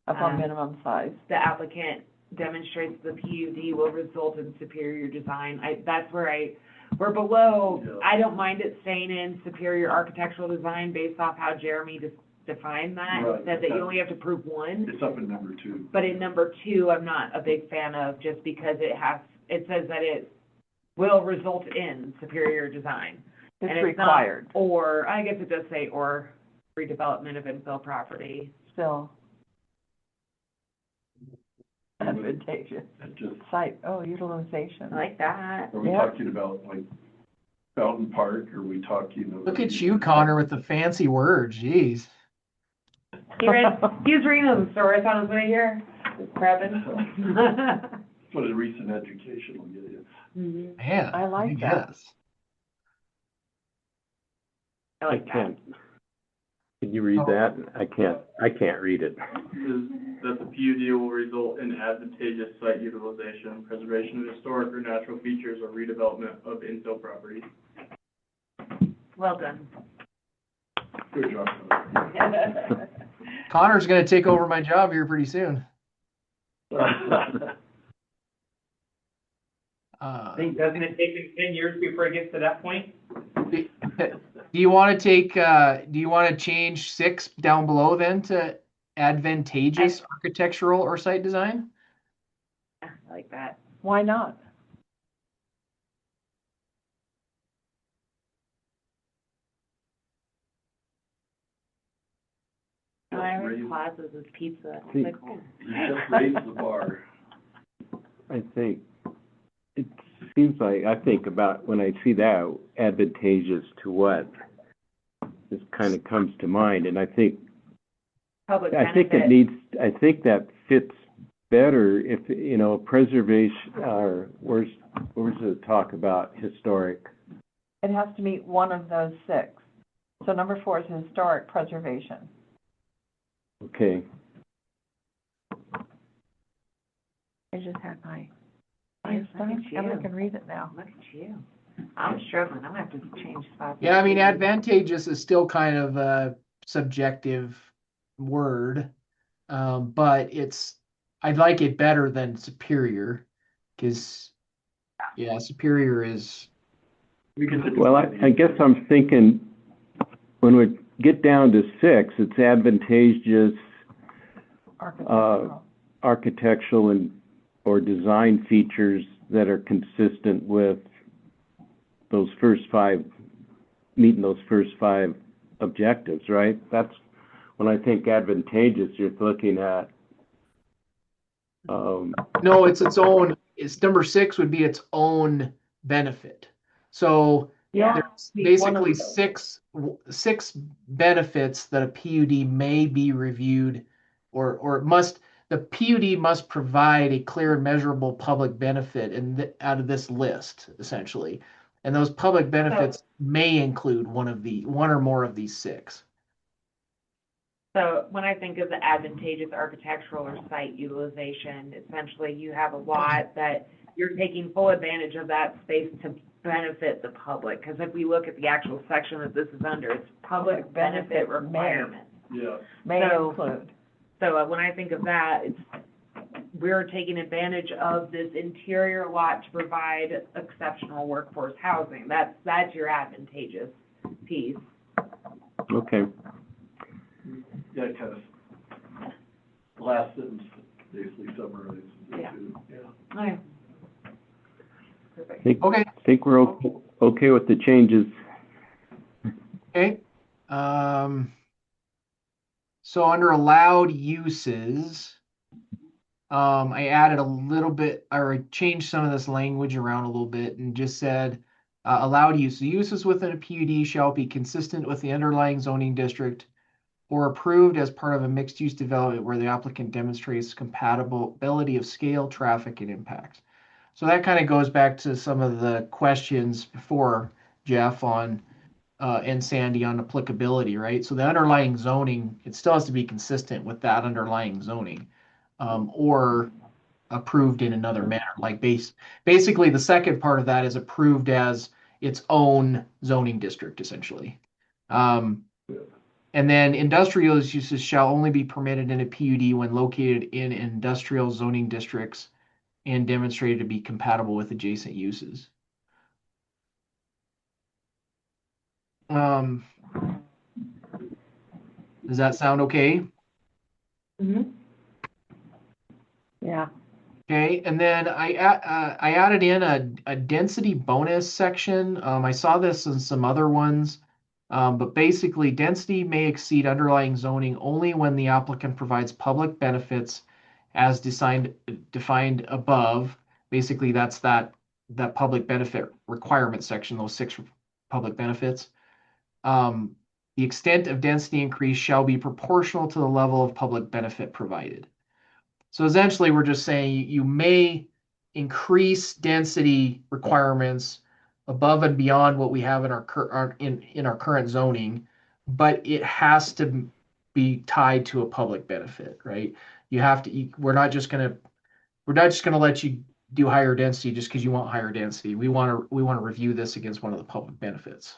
Of minimum size. The applicant demonstrates the PUD will result in superior design. That's where we're below. Yeah. I don't mind it staying in superior architectural design based off how Jeremy defined that. Right. Said that you only have to prove 1. It's up in number 2. But in number 2, I'm not a big fan of, just because it says that it will result in superior design. It's And it's required, not, or, I guess it does say, or redevelopment of infill property. still. Advantageous. It just, Site, utilization. I like that. are we Yeah. talking about like Fountain Park, or are we talking? Look at you, Connor, with the fancy words, jeez. He was reading them, so I thought I was right here, just prepping. That's what a recent education will get you. Mhm. Man, I like that. guess. I like that. can't. Can you read that? I can't read it. Is that the PUD will result in advantageous site utilization, preservation of historic or natural features, or redevelopment of infill property. Well done. Good job. Connor's gonna take over my job here pretty soon. I think, doesn't it take him 10 years before it gets to that point? Do you want to change 6 down below then to advantageous architectural or site design? I like that. Why not? I Just read raise- plazas as pizza. See- Like, You just raised the bar. I think, it seems like, I think about, when I see that, advantageous to what? This kind of comes to mind, and I think public I think it benefit. needs, I think that fits better if, preservation, or where's the talk about historic? It has to meet one of those 6. So number 4 is historic preservation. Okay, I just had my Yeah, eyes look at done, and I you. can read it now. Look at you. I'm struggling. I'm gonna have to change spots. Yeah, I mean, advantageous is still kind of a subjective word, but I'd like it better than superior, because, yeah, superior is, We could. well, I guess I'm thinking, when we get down to 6, it's advantageous, architectural or design features that are consistent with those first 5, meeting those first 5 objectives, right? That's, when I think advantageous, you're looking at, no, it's its own, number 6 would be its own benefit. So Yeah. there's Be one of basically those. six benefits that a PUD may be reviewed, or the PUD must provide a clear and measurable public benefit out of this list, essentially. And those public benefits may include one or more of these 6. So when I think of the advantageous architectural or site utilization, essentially you have a lot that you're taking full advantage of that space to benefit the public. Because if we look at the actual section that this is under, it's public benefit requirements. Yeah. May So- include. So when I think of that, we're taking advantage of this interior lot to provide exceptional workforce housing. That's your advantageous piece. okay. Yeah, kind of, last sentence basically summarizes it Yeah. too, yeah. Okay. Perfect. Okay. I think we're okay with the changes. Okay. So under allowed uses, I added a little bit, or I changed some of this language around a little bit and just said, allowed use. The uses within a PUD shall be consistent with the underlying zoning district or approved as part of a mixed-use development where the applicant demonstrates compatibility of scale, traffic, and impact. So that kind of goes back to some of the questions before, Jeff, on and Sandy on applicability, right? So the underlying zoning, it still has to be consistent with that underlying zoning, or approved in another manner. Like basically, the second part of that is approved as its own zoning district, essentially. And then industrial uses shall only be permitted in a PUD when located in industrial zoning districts and demonstrated to be compatible with adjacent uses. Does that sound okay? Mm-hmm. Yeah. Okay, and then I added in a density bonus section. I saw this in some other ones, but basically density may exceed underlying zoning only when the applicant provides public benefits as defined above. Basically, that's that public benefit requirement section, those 6 public benefits. The extent of density increase shall be proportional to the level of public benefit provided. So essentially, we're just saying you may increase density requirements above and beyond what we have in our current zoning, but it has to be tied to a public benefit, right? You have to. We're not just gonna let you do higher density just because you want higher density. We want to review this against one of the public benefits.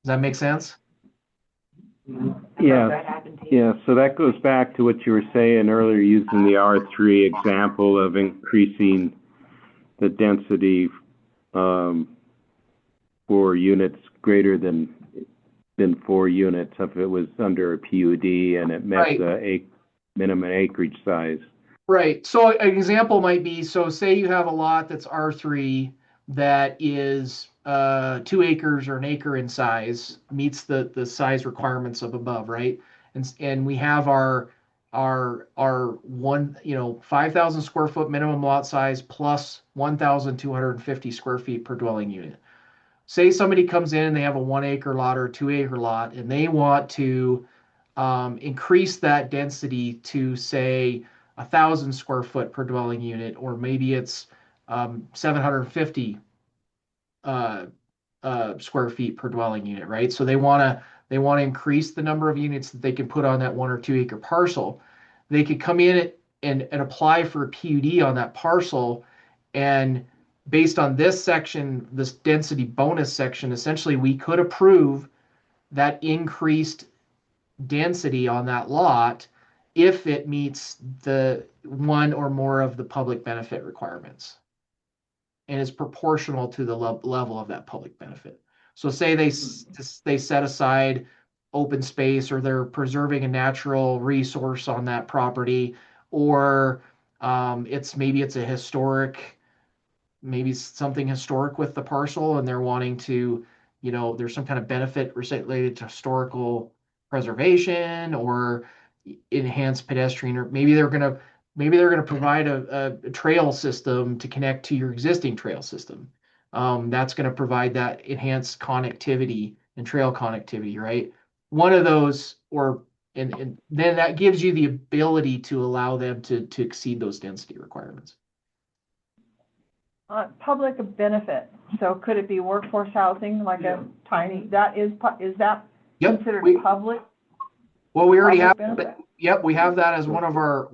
Does that make sense? Yeah, yeah, so that goes back to what you were saying earlier, using the R3 example of increasing the density for units greater than 4 units if it was under a PUD and it met Right. the minimum acreage size. Right. So an example might be, so say you have a lot that's R3 that is 2 acres or an acre in size, meets the size requirements of above, right? And we have our 5,000 square foot minimum lot size plus 1,250 square feet per dwelling unit. say somebody comes in and they have a 1 acre lot or a 2 acre lot, and they want to increase that density to say 1,000 square foot per dwelling unit, or maybe it's 750 square feet per dwelling unit, right? So they want to increase the number of units that they can put on that 1 or 2 acre parcel. They could come in and apply for a PUD on that parcel, and based on this section, this density bonus section, essentially we could approve that increased density on that lot if it meets the one or more of the public benefit requirements and is proportional to the level of that public benefit. So say they set aside open space, or they're preserving a natural resource on that property, or maybe it's a historic, maybe something historic with the parcel, and they're wanting to, there's some kind of benefit related to historical preservation or enhanced pedestrian, or maybe they're going to provide a trail system to connect to your existing trail system. That's going to provide that enhanced connectivity and trail connectivity, right? One of those, and then that gives you the ability to allow them to exceed those density requirements. Public benefit, so could it be workforce housing, like a tiny, is that considered public? Well, we already have, benefit? Yep, we have that as one of our,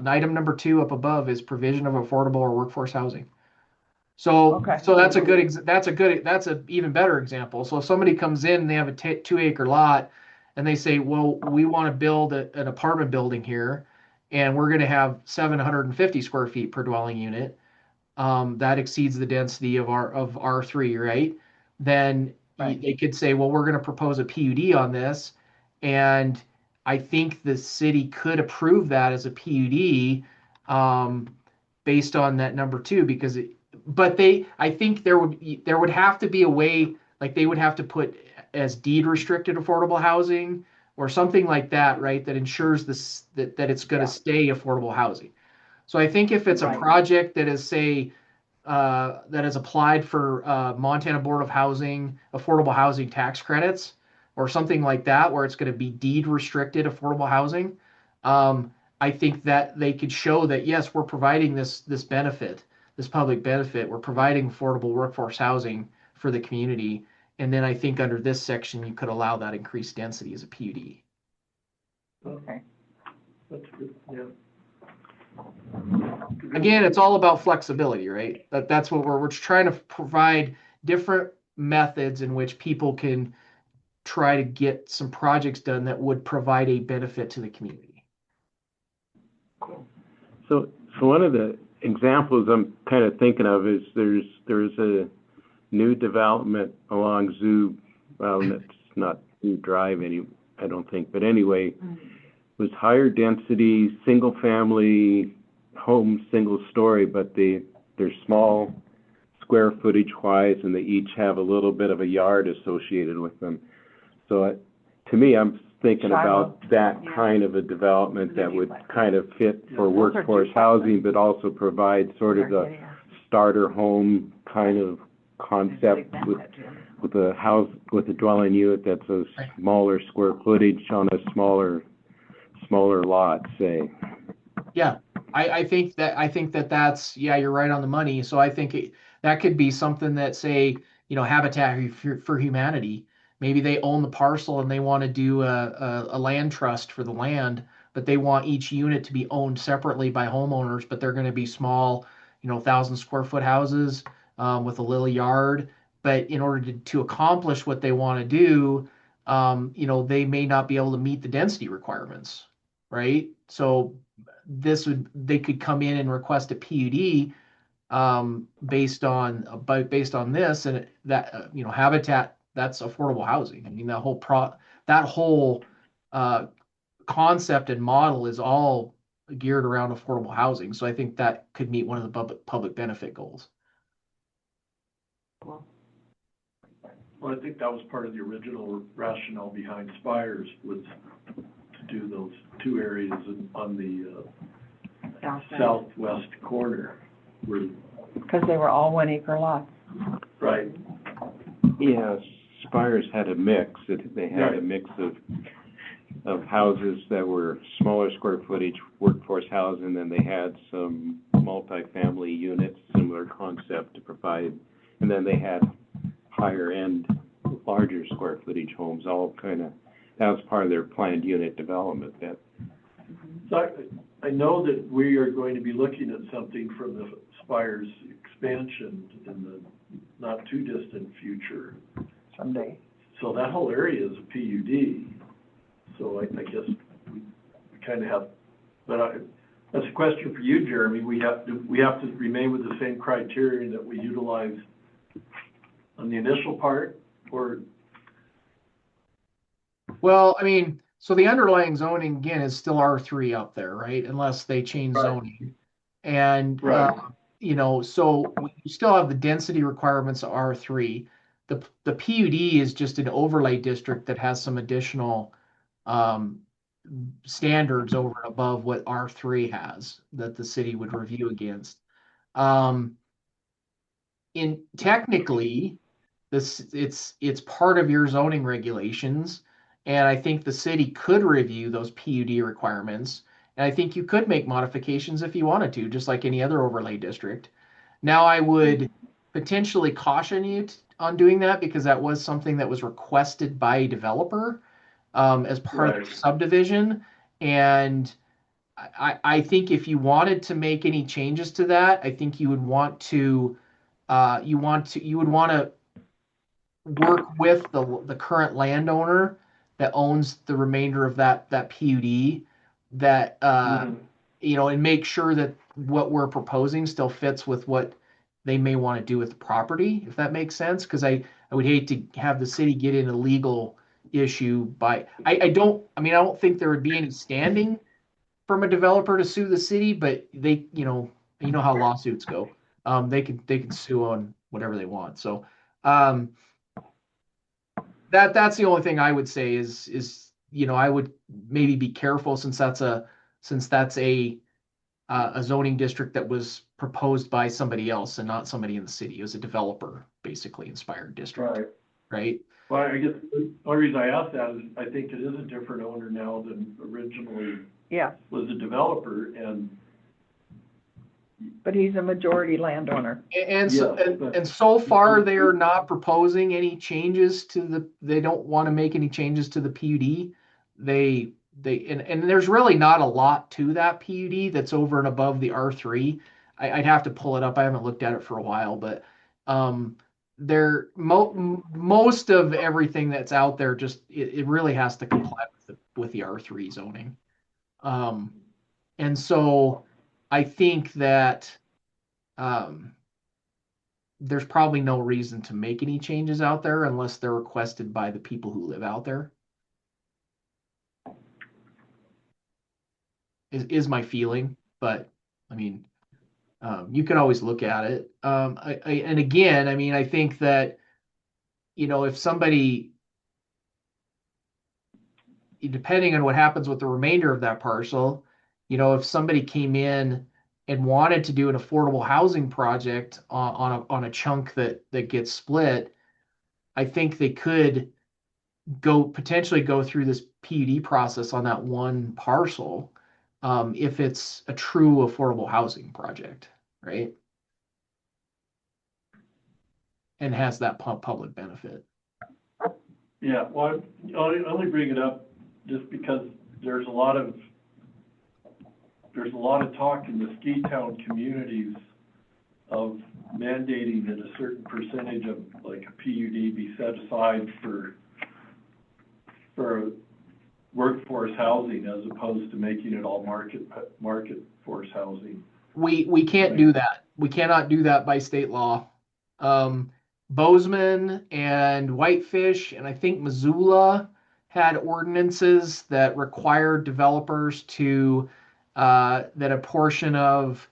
item number 2 up above is provision of affordable or workforce housing. So that's an even better example. So if somebody comes in and they have a 2 acre lot and they say, well, we want to build an apartment building here, and we're going to have 750 square feet per dwelling unit, that exceeds the density of R3, right? Then they could say, well, we're going to propose a PUD on this, and I think the city could approve that as a PUD based on that number 2, because I think there would have to be a way, like they would have to put as deed restricted affordable housing or something like that, right? That ensures that it's going to stay affordable housing. So I think if it's a project that is, say, that is applied for Montana Board of Housing affordable housing tax credits or something like that, where it's going to be deed restricted affordable housing, I think that they could show that, yes, we're providing this benefit, this public benefit, we're providing affordable workforce housing for the community. And then I think under this section, you could allow that increased density as a PUD. Okay. That's good, yeah. Again, it's all about flexibility, right? That's what we're trying to provide different methods in which people can try to get some projects done that would provide a benefit to the community. So one of the examples I'm kind of thinking of is there's a new development along Zoo, well, it's not Zoo Drive I don't think, but anyway, it was higher density, single family homes, single story, but they're small square footage wise, and they each have a little bit of a yard associated with them. So to me, I'm thinking about that kind of a development that would kind of fit for workforce housing, but also provide sort of the starter home kind of concept with a house, with a dwelling unit that's a smaller square footage on a smaller lot, say. Yeah, I think that's, you're right on the money. So I think that could be something that, say, Habitat for Humanity, maybe they own the parcel and they want to do a land trust for the land, but they want each unit to be owned separately by homeowners, but they're going to be small, 1,000 square foot houses with a little yard. But in order to accomplish what they want to do, they may not be able to meet the density requirements, right? So they could come in and request a PUD based on this, and that Habitat, that's affordable housing. I mean, that whole concept and model is all geared around affordable housing. So I think that could meet one of the public benefit goals. Well, I think that was part of the original rationale behind Spires, was to do those 2 areas on the southwest corner, where because they were all 1 acre lots. Right. Yeah, Spires had a mix. They had a Right. mix of houses that were smaller square footage workforce housing, and then they had some multifamily units, similar concept to provide, and then they had higher end, larger square footage homes, all kind of, that was part of their planned unit development. That So I know that we are going to be looking at something from the Spires expansion in the not too distant future. Someday. So that whole area is a PUD. So I guess we kind of have, but that's a question for you, Jeremy. We have to remain with the same criteria that we utilized on the initial part, or? Well, I mean, so the underlying zoning again is still R3 up there, right? Unless they change Right. zoning. And, Right. you know, so you still have the density requirements of R3. The PUD is just an overlay district that has some additional standards over and above what R3 has that the city would review against. In technically, it's part of your zoning regulations, and I think the city could review those PUD requirements, and I think you could make modifications if you wanted to, just like any other overlay district. Now, I would potentially caution you on doing that because that was something that was requested by a developer as part of Right. the subdivision, and I think if you wanted to make any changes to that, I think you would want to you would want to work with the current landowner that owns the remainder of that PUD that you know, and make sure that what we're proposing still fits with what they may want to do with the property, if that makes sense. Because I would hate to have the city get in a legal issue by I don't think there would be any standing from a developer to sue the city, but they, you know how lawsuits go. They can sue on whatever they want. So that's the only thing I would say is I would maybe be careful since that's a zoning district that was proposed by somebody else and not somebody in the city. It was a developer, basically inspired district, right? Well, I guess the only reason I asked that is I think it is a different owner now than originally Yeah, was a developer, and but he's a majority landowner. And so- and so far they are not proposing any changes to they don't want to make any changes to the PUD. And there's really not a lot to that PUD that's over and above the R3. I'd have to pull it up. I haven't looked at it for a while, but most of everything that's out there just it really has to comply with the R3 zoning. And so I think that there's probably no reason to make any changes out there unless they're requested by the people who live out there. Is my feeling, but I mean, you can always look at it. And again, I mean, I think that, if somebody, depending on what happens with the remainder of that parcel, if somebody came in and wanted to do an affordable housing project on a chunk that gets split, I think they could potentially go through this PUD process on that one parcel, if it's a true affordable housing project, right? And has that public benefit. yeah, well, I only bring it up just because there's a lot of talk in the ski town communities of mandating that a certain percentage of like a PUD be set aside for workforce housing as opposed to making it all market force housing. We can't do that. We cannot do that by state law. Bozeman and Whitefish and I think Missoula had ordinances that required developers to that a portion of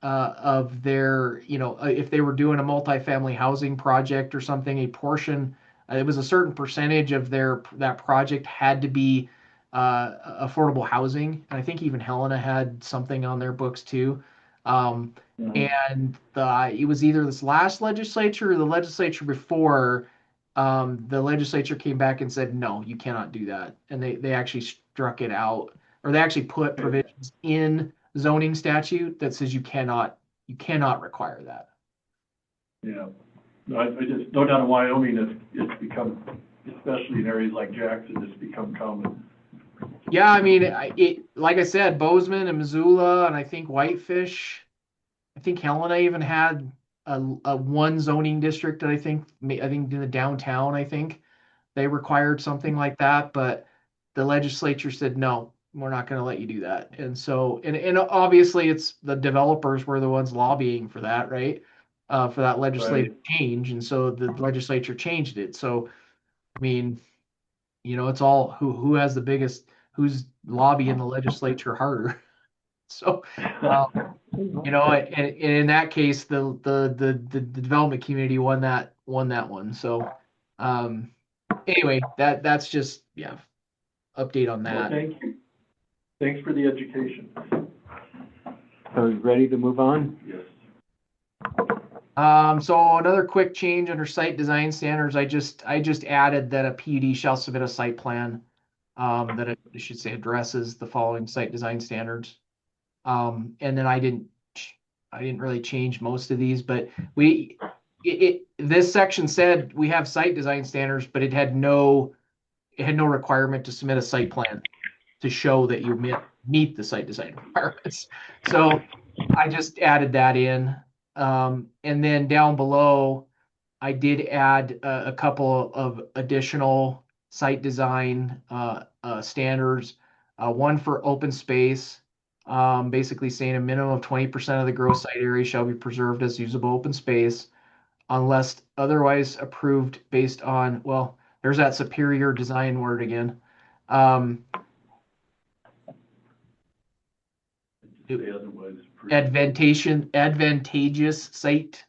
their, if they were doing a multifamily housing project or something, a portion, it was a certain percentage of that project had to be affordable housing. And I think even Helena had something on their books too. And it was either this last legislature or the legislature before, the legislature came back and said, no, you cannot do that. And they actually struck it out, or they actually put provisions in zoning statute that says you cannot require that. Yeah. No, I just, no doubt in Wyoming, it's become, especially in areas like Jackson, it's become common. Yeah, I mean, like I said, Bozeman and Missoula, and I think Whitefish, I think Helena even had a one zoning district that I think in the downtown, I think they required something like that, but the legislature said, no, we're not going to let you do that. And so, and obviously it's the developers were the ones lobbying for that, right? For that legislative change. And so the legislature changed it. So, I mean, it's all who has the biggest, who's lobbying the legislature harder. So, and in that case, the development community won that one. So, anyway, that's just, update on Well, that. thank you. Thanks for the education. Are we ready to move on? Yes. So another quick change under site design standards, I just added that a PUD shall submit a site plan, that it should say addresses the following site design standards. And then I didn't really change most of these, but this section said we have site design standards, but it had no requirement to submit a site plan to show that you meet the site design requirements. So I just added that in. And then down below, I did add a couple of additional site design standards. One for open space, basically saying a minimum of 20% of the gross site area shall be preserved as usable open space unless otherwise approved based on, well, there's that superior design word again. Advantageous site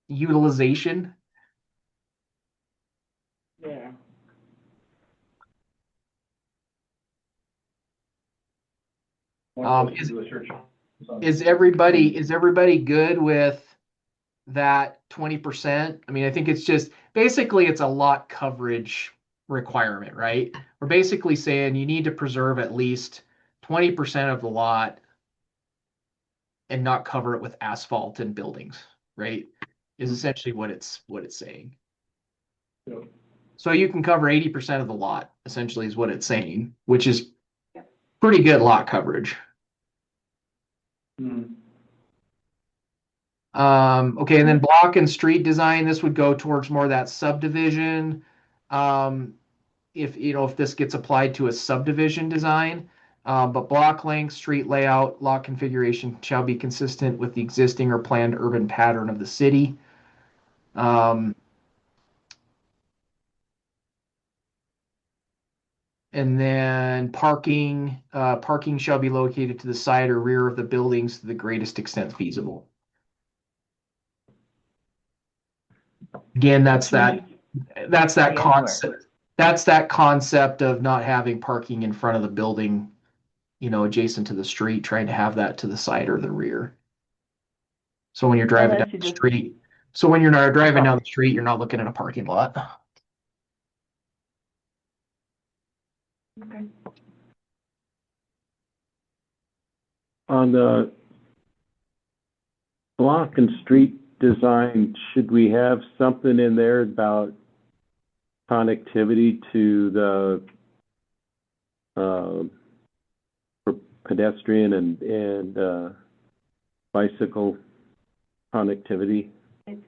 utilization. Yeah. Is everybody good with that 20%? I mean, I think it's just basically it's a lot coverage requirement, right? We're basically saying you need to preserve at least 20% of the lot and not cover it with asphalt and buildings, right? Is essentially what it's saying. Yep. So you can cover 80% of the lot, essentially is what it's saying, which is pretty good lot coverage. Okay, and then block and street design, this would go towards more of that subdivision. If this gets applied to a subdivision design, but block length, street layout, lot configuration shall be consistent with the existing or planned urban pattern of the city. And then parking shall be located to the side or rear of the buildings to the greatest extent feasible. Again, that's that concept. That's that concept of not having parking in front of the building, adjacent to the street, trying to have that to the side or the rear. So when you're driving down the street, driving down the street, you're not looking at a parking lot. Okay. On the block and street design, should we have something in there about connectivity to the for pedestrian and bicycle connectivity? It's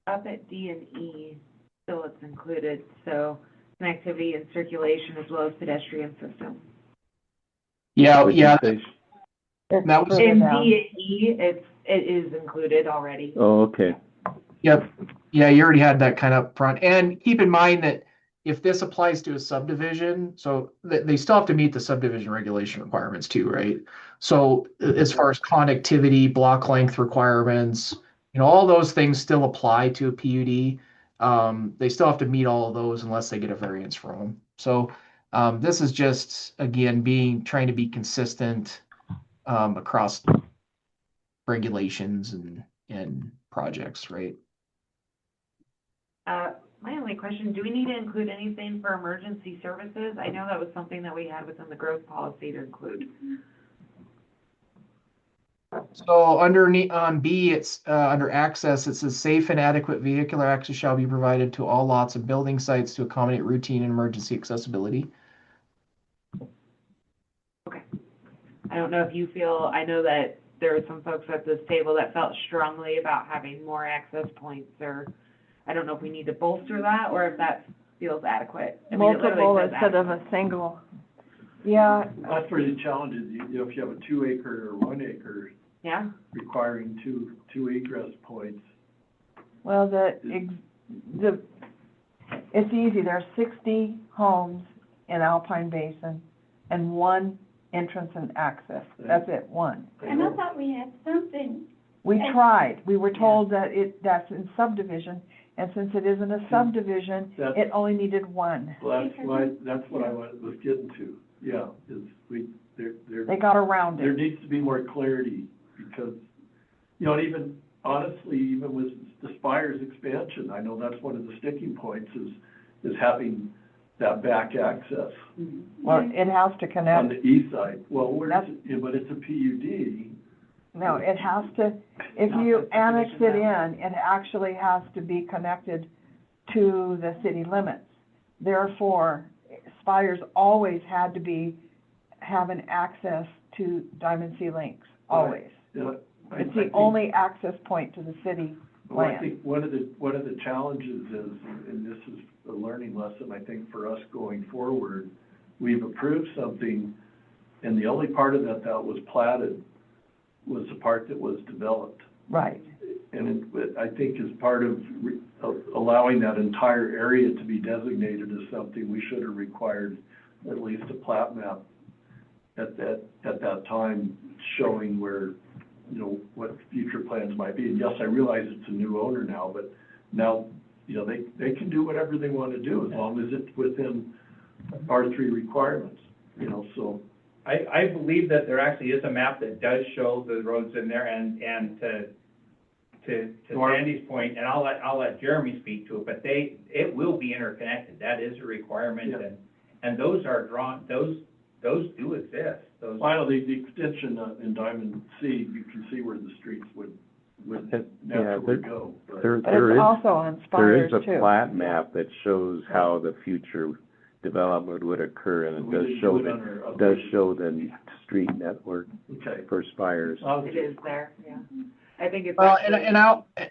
up at D and E, so it's included, so connectivity and circulation as well as pedestrian system. Yeah. That was In D and E, it is included already. Oh, okay. Yep. Yeah, you already had that kind of front. And keep in mind that if this applies to a subdivision, so they still have to meet the subdivision regulation requirements too, right? So as far as connectivity, block length requirements, all those things still apply to a PUD. They still have to meet all of those unless they get a variance from them. So this is just, again, trying to be consistent across regulations and projects, right? My only question, do we need to include anything for emergency services? I know that was something that we had within the growth policy to include. So underneath on B, it's under access, it says safe and adequate vehicular access shall be provided to all lots and building sites to accommodate routine and emergency accessibility. Okay. I don't know if you feel, I know that there were some folks at this table that felt strongly about having more access points, or I don't know if we need to bolster that or if that feels adequate. I mean, it literally Multiple says instead of a adequate. single. Yeah, That's where the challenge is, if you have a 2 acre or 1 acre Yeah, requiring two egress points. well, it's easy. There's 60 homes in Alpine Basin and 1 entrance and access. That's it, 1. And I thought we had something. We tried. We were told that that's in subdivision, and since it isn't a subdivision, That's- it only needed 1. Well, that's what I was getting to, yeah, is They got around there it. needs to be more clarity, because, and even, honestly, even with the Spires expansion, I know that's one of the sticking points is having that back access Well, it has to on connect. the east side. Well, That's- but it's a PUD. No, it has to, if you annex it in, it actually has to be connected to the city limits. Therefore, Spires always had to have an access to Diamond Sea Links, always. Yeah, I It's the think- only access point to the city Well, I land. think one of the challenges is, and this is a learning lesson, I think, for us going forward, we've approved something, and the only part of that was platted was the part that was developed. Right. And I think as part of allowing that entire area to be designated as something, we should have required at least a plat map at that time, showing where, what future plans might be. And yes, I realize it's a new owner now, but now, they can do whatever they want to do as long as it's within R3 requirements, so. I believe that there actually is a map that does show the roads in there, and to Sandy's point, and I'll let Jeremy speak to it, but it will be interconnected. That is a requirement, Yeah. and those are drawn, those do exist. Those. Finally, the extension in Diamond Sea, you can see where the streets would naturally go. But There But it's is, also on there Spires is a too. plat map that shows how the future development would occur, and we it didn't does do it on our other- does show the street network Okay. for Spires. it is there, yeah. I think it's Well, actually.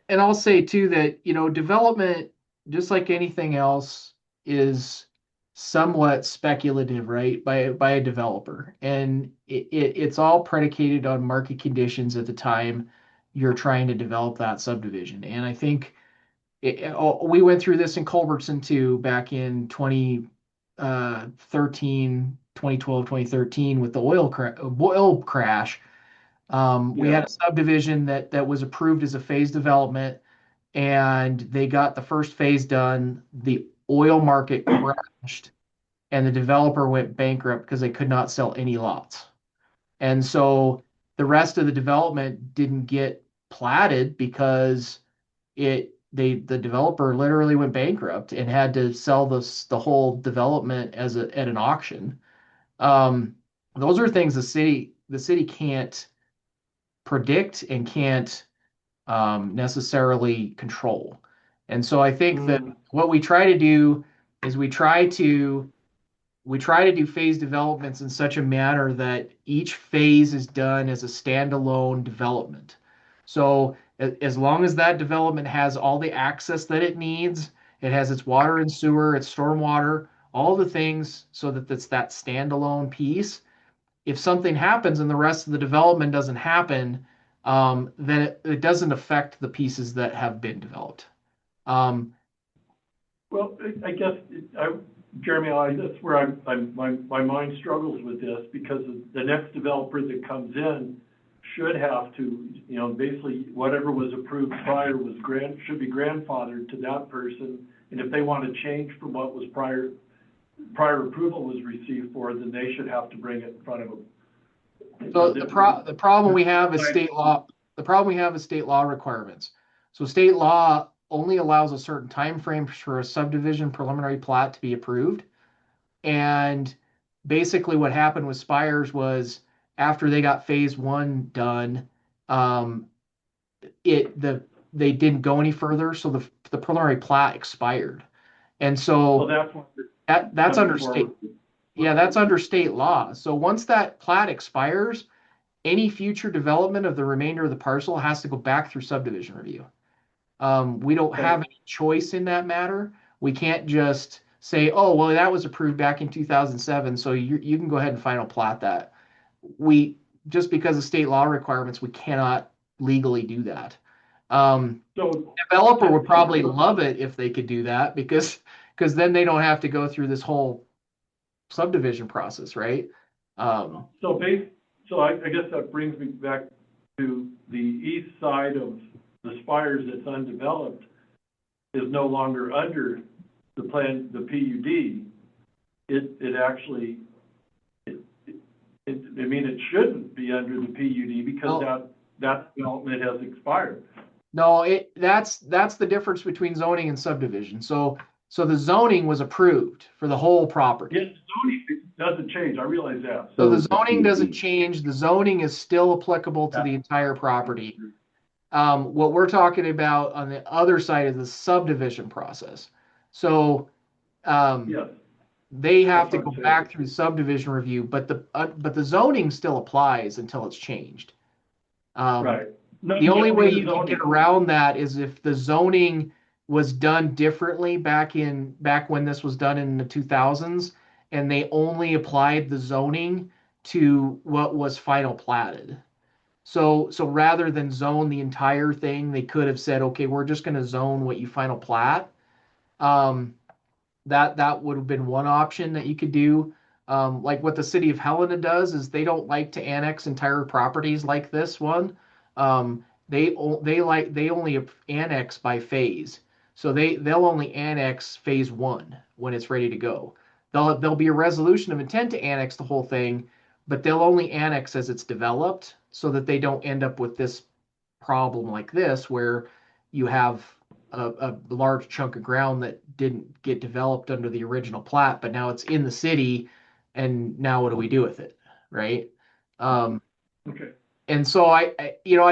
and I'll say too that, development, just like anything else, is somewhat speculative, right, by a developer. And it's all predicated on market conditions at the time you're trying to develop that subdivision. And I think we went through this in Culbertson too, back in 2013 with the oil crash. We had a subdivision that was approved as a phase development, and they got the first phase done. The oil market crashed, and the developer went bankrupt because they could not sell any lots. And so the rest of the development didn't get platted because the developer literally went bankrupt and had to sell the whole development at an auction. Those are things the city can't predict and can't necessarily control. And so I think that what we try to do is we try to do phase developments in such a manner that each phase is done as a standalone development. So as long as that development has all the access that it needs, it has its water and sewer, its stormwater, all the things, so that it's that standalone piece. If something happens and the rest of the development doesn't happen, then it doesn't affect the pieces that have been developed. Well, I guess, Jeremy, that's where my mind struggles with this, because the next developer that comes in should have to, basically whatever was approved prior should be grandfathered to that person. And if they want to change from what was prior approval was received for, then they should have to bring it in front of them. So the problem we have is state law. the problem we have is state law requirements. So state law only allows a certain time frame for a subdivision preliminary plat to be approved. And basically what happened with Spires was after they got phase one done, they didn't go any further, so the preliminary plat expired. And Well, so that's what. that's under state, that's under state law. So once that plat expires, any future development of the remainder of the parcel has to go back through subdivision review. We don't have any choice in that matter. We can't just say, oh, well, that was approved back in 2007, so you can go ahead and final plat that. Just because of state law requirements, we cannot legally do that. So, Developer would probably love it if they could do that because then they don't have to go through this whole subdivision process, right? so I guess that brings me back to the east side of the Spires that's undeveloped is no longer under the plan, the PUD. It actually, it shouldn't be under the PUD because that development has expired. No, that's the difference between zoning and subdivision. So the zoning was approved for the whole property. Yes, zoning doesn't change, I realize that. So the zoning doesn't change. The zoning is still applicable to the entire property. What we're talking about on the other side is the subdivision process. So Yes, they have to That's go what I'm back through subdivision review, but the zoning still applies until it's changed. right. No, The only way you can zoning- get around that is if the zoning was done differently back when this was done in the 2000s, and they only applied the zoning to what was final platted. So rather than zone the entire thing, they could have said, okay, we're just going to zone what you final plat. That would have been one option that you could do. Like what the city of Helena does is they don't like to annex entire properties like this one. They only annex by phase. So they'll only annex phase one when it's ready to go. There'll be a resolution of intent to annex the whole thing, but they'll only annex as it's developed so that they don't end up with this problem like this where you have a large chunk of ground that didn't get developed under the original plat, but now it's in the city, and now what do we do with it, right? Okay. And so I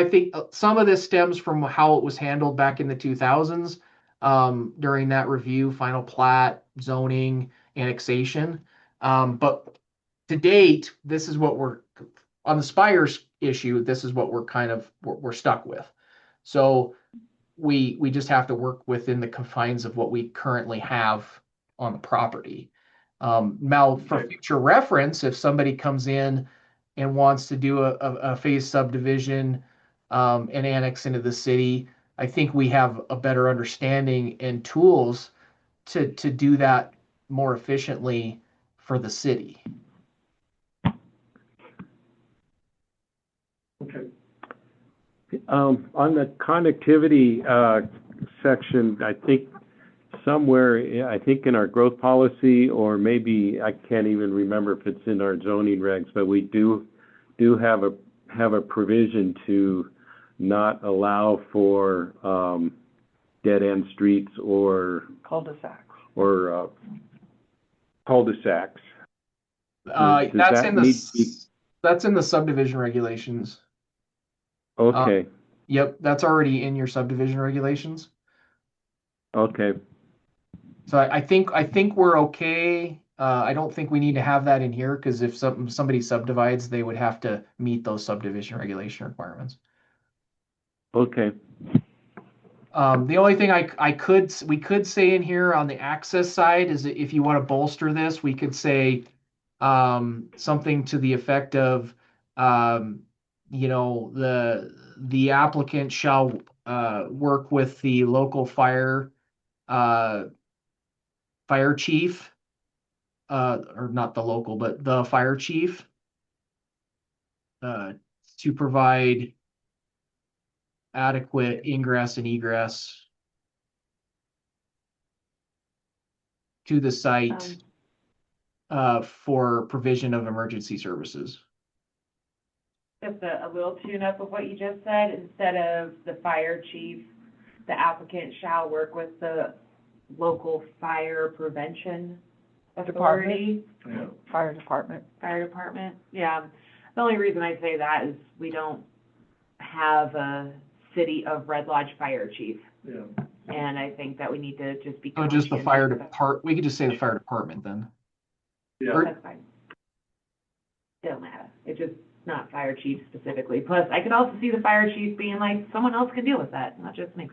think some of this stems from how it was handled back in the 2000s during that review, final plat, zoning, annexation. But to date, this is what we're on the Spires issue. This is what we're stuck with. So we just have to work within the confines of what we currently have on the property. Now, for future reference, if somebody comes in and wants to do a phase subdivision and annex into the city, I think we have a better understanding and tools to do that more efficiently for the city. Okay. On the connectivity section, I think somewhere, I think in our growth policy, or maybe I can't even remember if it's in our zoning regs, but we do have a provision to not allow for dead end streets or Cul-de-sacs. Cul-de-sacs. That's in the subdivision regulations. Okay. Yep, that's already in your subdivision regulations. Okay. So I think we're okay. I don't think we need to have that in here because if somebody subdivides, they would have to meet those subdivision regulation requirements. Okay. The only thing we could say in here on the access side is that if you want to bolster this, we could say something to the effect of the applicant shall work with the local fire chief, or not the local, but the fire chief, to provide adequate ingress and egress to the site for provision of emergency services. Just a little tune-up of what you just said, instead of the fire chief, the applicant shall work with the local fire prevention authority. Yeah. Fire department. Fire department, yeah. The only reason I say that is we don't have a city of Red Lodge fire chief. Yeah. And I think that we need to just be. Oh, just the conscious fire of- depart, we could just say the fire department then. Yeah. Or- That's fine. Don't matter. It's just not fire chief specifically. Plus, I could also see the fire chief being like, someone else can deal with that, not just me.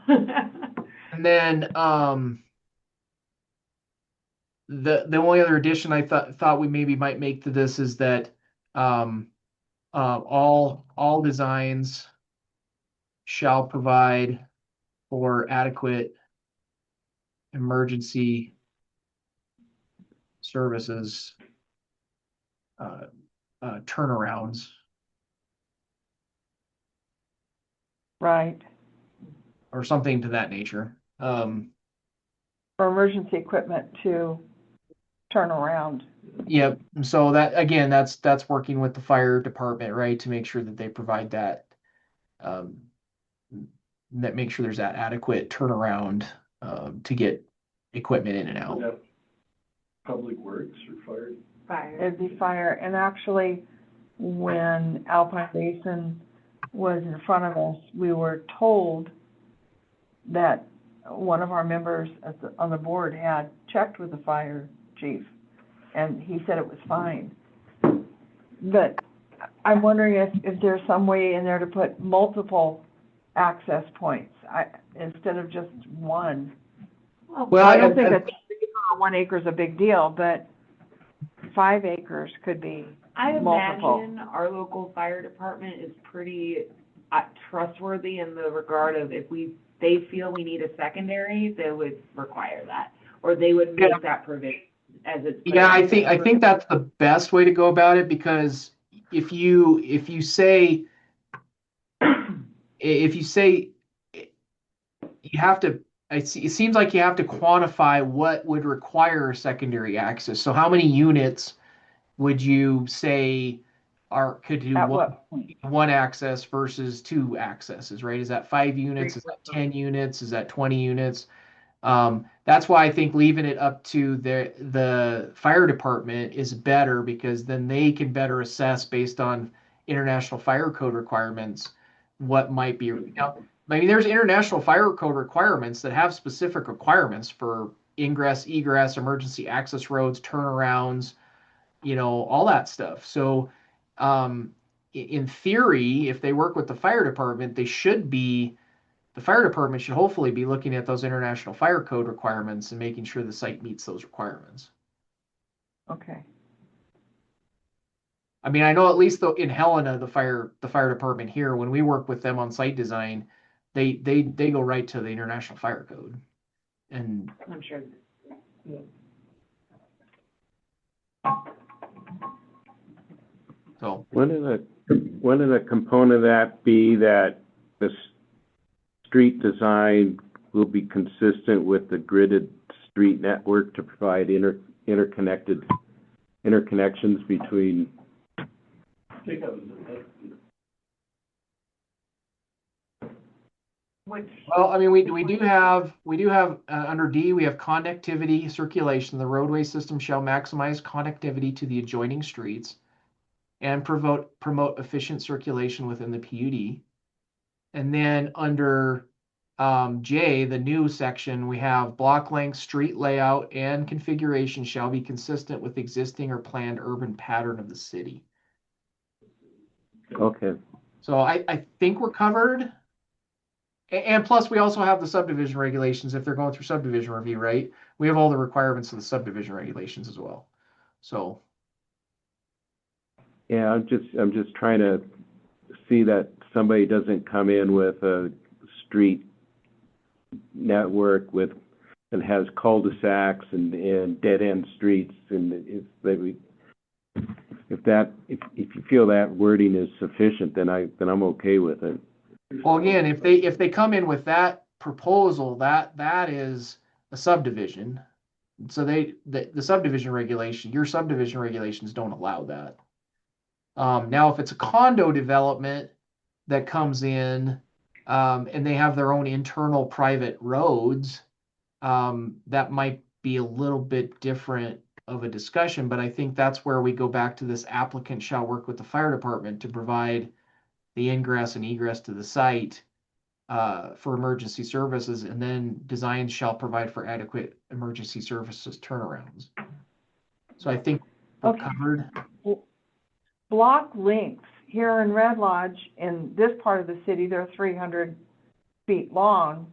And then, the only other addition I thought we maybe might make to this is that, all designs shall provide for adequate emergency services, turnarounds, Right. or something to that nature. For emergency equipment to turn around. Yep, so that, again, that's working with the fire department, right, to make sure that they provide that, that make sure there's that adequate turnaround, to get equipment in and out. Would that Public Works or Fire? Fire. It'd be fire, and actually, when Alpine Basin was in front of us, we were told that one of our members on the board had checked with the fire chief, and he said it was fine. But I'm wondering if there's some way in there to put multiple access points, instead of just one. Well, I don't think that 1 acre is a big deal, but 5 acres could be I multiple. imagine our local fire department is pretty trustworthy in the regard of if they feel we need a secondary, they would require that, or they would make that provision as it's. Yeah, I think that's the best way to go about it, because if you say you have to, it seems like you have to quantify what would require secondary access. So how many units would you say could do At what point? one access versus 2 accesses, right? Is that 5 units? Is that 10 units? Is that 20 units? That's why I think leaving it up to the fire department is better, because then they can better assess based on international fire code requirements what might be. Now, I mean, there's international fire code requirements that have specific requirements for ingress, egress, emergency access roads, turnarounds, all that stuff. So, in theory, if they work with the fire department, the fire department should hopefully be looking at those international fire code requirements and making sure the site meets those requirements. Okay. I mean, I know at least though in Helena, the fire department here, when we work with them on site design, they go right to the international fire code. And I'm sure. so Wouldn't a component of that be that the street design will be consistent with the gridded street network to provide interconnections between? I think that was well, I mean, we do have under D, we have connectivity, circulation. The roadway system shall maximize connectivity to the adjoining streets and promote efficient circulation within the PUD. And then under J, the new section, we have block length, street layout, and configuration shall be consistent with existing or planned urban pattern of the city. Okay. So I think we're covered. And plus, we also have the subdivision regulations if they're going through subdivision review, right? We have all the requirements of the subdivision regulations as well. So. Yeah, I'm just trying to see that somebody doesn't come in with a street network that has cul-de-sacs and dead-end streets, and if you feel that wording is sufficient, then I'm okay with it. Well, again, if they come in with that proposal, that is a subdivision. So the subdivision regulation, your subdivision regulations don't allow that. Now, if it's a condo development that comes in, and they have their own internal private roads, that might be a little bit different of a discussion, but I think that's where we go back to this applicant shall work with the fire department to provide the ingress and egress to the site for emergency services, and then designs shall provide for adequate emergency services turnarounds. So I think we're Okay. covered. Block links here in Red Lodge, in this part of the city, they're 300 feet long.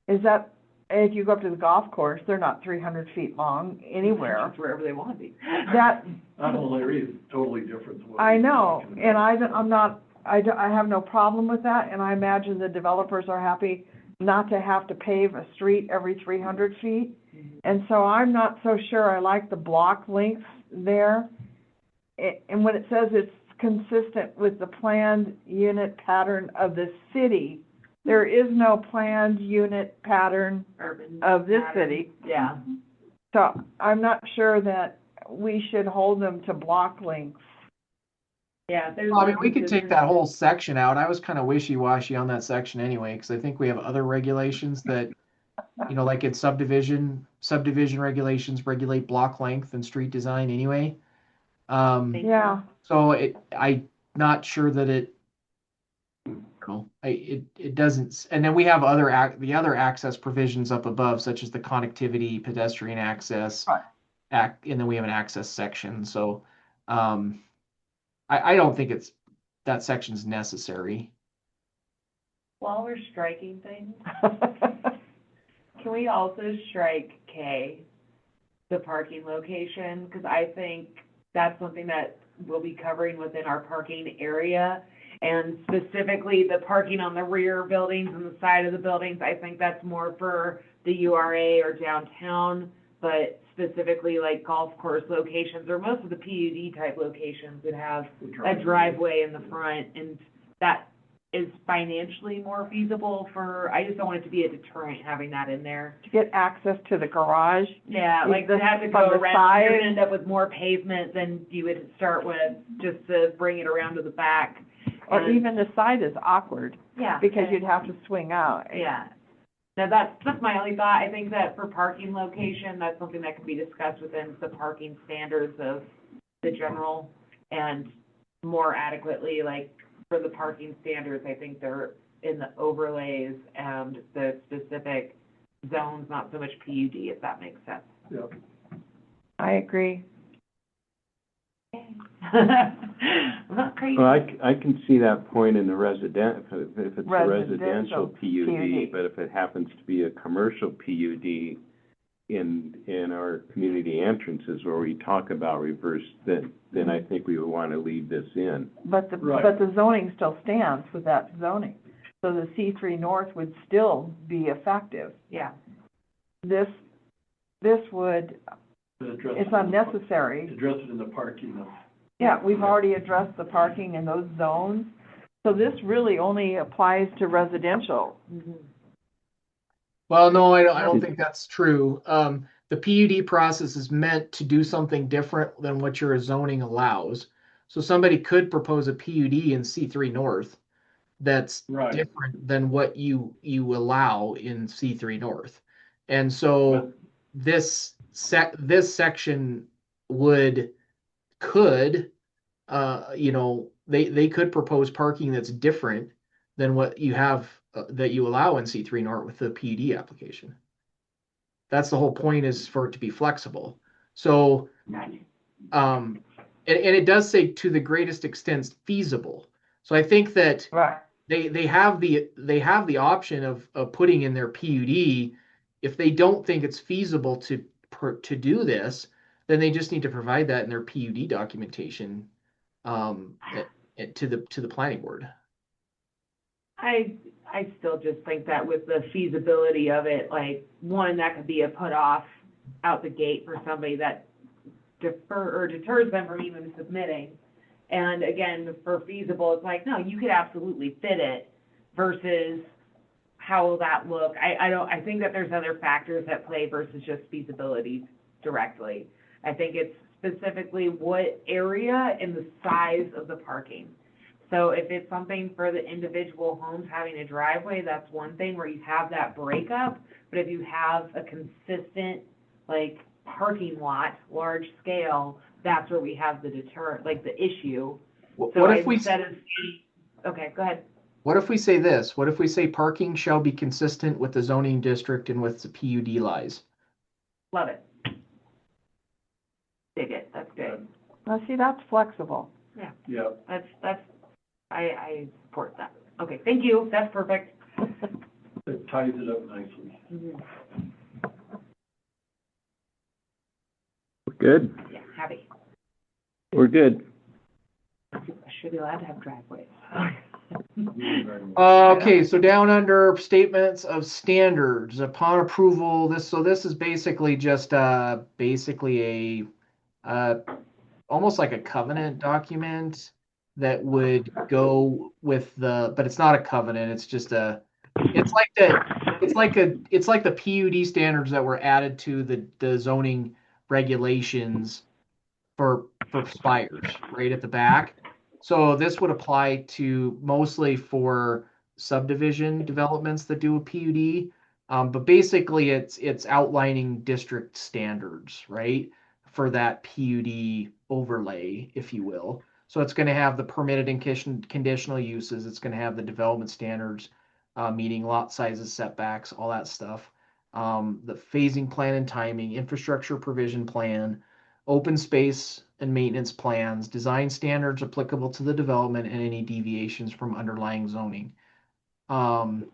Is that, if you go up to the golf course, they're not 300 feet long anywhere. Just wherever they want to be. That, That whole area is totally different than what I we're know, talking and about. I have no problem with that, and I imagine the developers are happy not to have to pave a street every 300 feet. And so I'm not so sure I like the block lengths there. And when it says it's consistent with the planned unit pattern of the city, there is no planned unit pattern Urban of this pattern. city. Yeah. So I'm not sure that we should hold them to block lengths. Yeah, there's. Well, I mean, we could take that whole section out. I was kind of wishy-washy on that section anyway, because I think we have other regulations that, like in subdivision regulations regulate block length and street design anyway. Yeah. So I'm not sure that it doesn't, and then we have the other access provisions up above, such as the connectivity, pedestrian access, Right. and then we have an access section. So, I don't think that section's necessary. While we're striking things, can we also strike K, the parking location? Because I think that's something that we'll be covering within our parking area. And specifically, the parking on the rear buildings and the side of the buildings, I think that's more for the URA or downtown. But specifically, like golf course locations, or most of the PUD type locations would have a driveway in the front, and that is financially more feasible I just don't want it to be a deterrent having that in there. To get access to the garage. Yeah, like the- to have to from go the around, you're side. gonna end up with more pavement than you would start with, just to bring it around to the back. Or And- even the side is awkward, Yeah. because and- you'd have to swing out. Yeah. Now, that's my only thought. I think that for parking location, that's something that can be discussed within the parking standards of the general, and more adequately, like, for the parking standards, I think they're in the overlays and the specific zones, not so much PUD, if that makes sense. Yep. I agree. I'm not crazy. Well, I can see that point in the if it's a Residential residential PUD, PUD. but if it happens to be a commercial PUD in our community entrances where we talk about reverse, then I think we would want to leave this in. But Right. but the zoning still stands with that zoning. So the C3 North would still be effective. Yeah. This would, Address it's it in the- unnecessary. Address it in the parking of. Yeah, we've already addressed the parking in those zones. So this really only applies to residential. Mhm. Well, no, I don't think that's true. The PUD process is meant to do something different than what your zoning allows. So somebody could propose a PUD in C3 North that's Right. different than what you allow in C3 North. And so this section could, they could propose parking that's different than what you have, that you allow in C3 North with the PUD application. That's the whole point, is for it to be flexible. So, and it does say to the greatest extent feasible. So I think that Right. they have the option of putting in their PUD. If they don't think it's feasible to do this, then they just need to provide that in their PUD documentation to the planning board. I still just think that with the feasibility of it, like, one, that could be a put off out the gate for somebody that deters them from even submitting. And again, for feasible, it's like, no, you could absolutely fit it, versus how will that look? I think that there's other factors at play versus just feasibility directly. I think it's specifically what area and the size of the parking. So if it's something for the individual homes having a driveway, that's one thing where you have that breakup. But if you have a consistent, like, parking lot, large scale, that's where we have the the issue. So What if we, instead of, okay, go ahead. what if we say this? What if we say parking shall be consistent with the zoning district and with the PUD lies? Love it. Dig it, that's good. Now, see, that's flexible. Yeah, I support that. Okay, thank you, that's perfect. it ties it up nicely. We're good. Yeah, happy. We're good. I should be allowed to have driveways. Okay, so down under statements of standards upon approval, this is basically just basically a almost like a covenant document that would go with but it's not a covenant, it's just it's like the PUD standards that were added to the zoning regulations for spires right at the back. So this would apply to mostly for subdivision developments that do a PUD. But basically it's outlining district standards, right? For that PUD overlay, if you will. So it's going to have the permitted and conditional uses. It's going to have the development standards, meaning lot sizes, setbacks, all that stuff. The phasing plan and timing, infrastructure provision plan, open space and maintenance plans, design standards applicable to the development, and any deviations from underlying zoning. And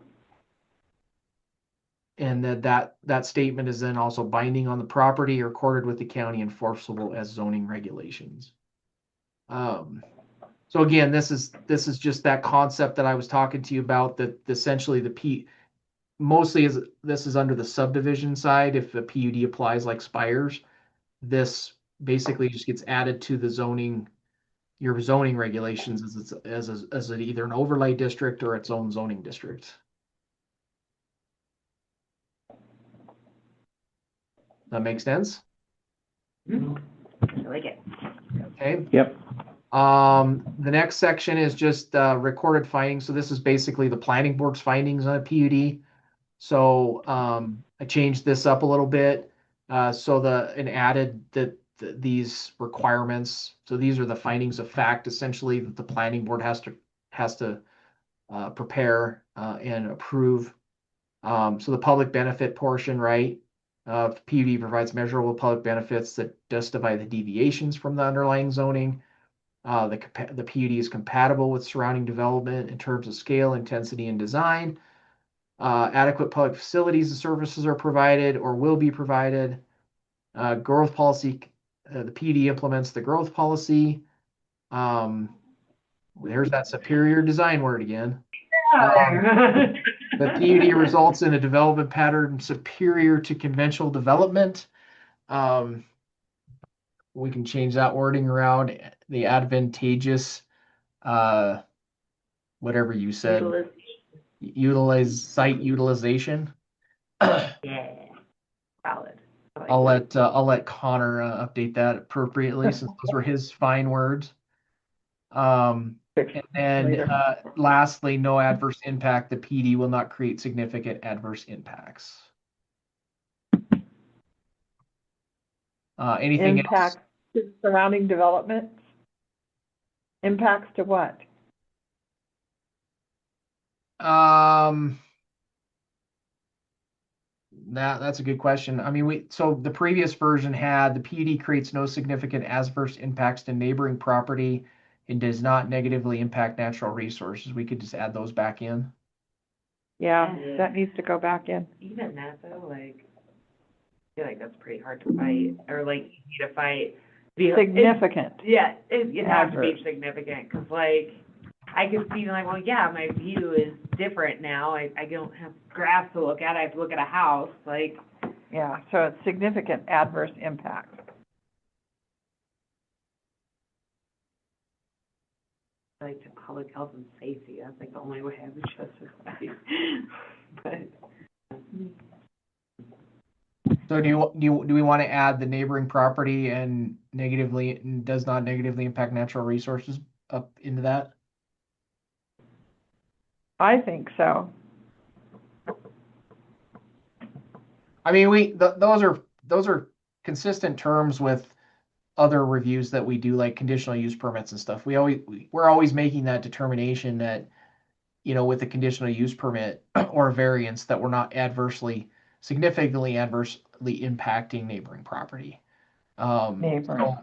that statement is then also binding on the property, recorded with the county, enforceable as zoning regulations. So again, this is just that concept that I was talking to you about, that essentially this is under the subdivision side. If the PUD applies like spires, this basically just gets added to your zoning regulations as either an overlay district or its own zoning district. That makes sense? I like it. Okay. Yep. The next section is just recorded findings. So this is basically the planning board's findings on a PUD. So I changed this up a little bit. And added these requirements. So these are the findings of fact, essentially, that the planning board has to prepare and approve. So the public benefit portion, right? PUD provides measurable public benefits that justify the deviations from the underlying zoning. The PUD is compatible with surrounding development in terms of scale, intensity, and design. Adequate public facilities and services are provided or will be provided. Growth policy, the PUD implements the growth policy. There's that superior design word again. The PUD results in a development pattern superior to conventional development. We can change that wording around. The advantageous, whatever you said, site utilization. Yeah, valid. I'll let Connor update that appropriately since those were his fine words. And then lastly, no adverse impact. The PD will not create significant adverse impacts. Anything Impacts to surrounding development? Impacts to what? That's a good question. I mean, so the previous version had the PUD creates no significant adverse impacts to neighboring property and does not negatively impact natural resources. We could just add those back in. Yeah, that needs to go back in. Even that though, like, I feel like that's pretty hard to fight, or like easy to fight. Significant. It has to be significant, because like, I could see like, well, yeah, my view is different now. I don't have grass to look at. I have to look at a house. Like, yeah, so it's significant adverse impact. like to public health and safety. That's like the only way I would justify it. But So do we want to add the neighboring property and does not negatively impact natural resources up into that? I think so. I mean, those are consistent terms with other reviews that we do, like conditional use permits and stuff. We're always making that determination that, with the conditional use permit or variance, that we're not significantly adversely impacting neighboring property. Neighboring. So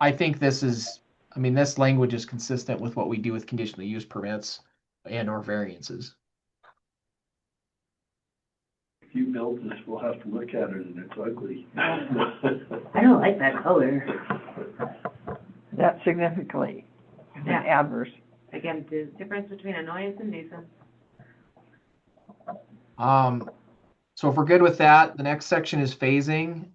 I think this language is consistent with what we do with conditional use permits and or variances. If you build this, we'll have to look at it and it's ugly. I don't like that color. That significantly is an adverse. Again, the difference between annoyance and nuisance. So if we're good with that, the next section is phasing.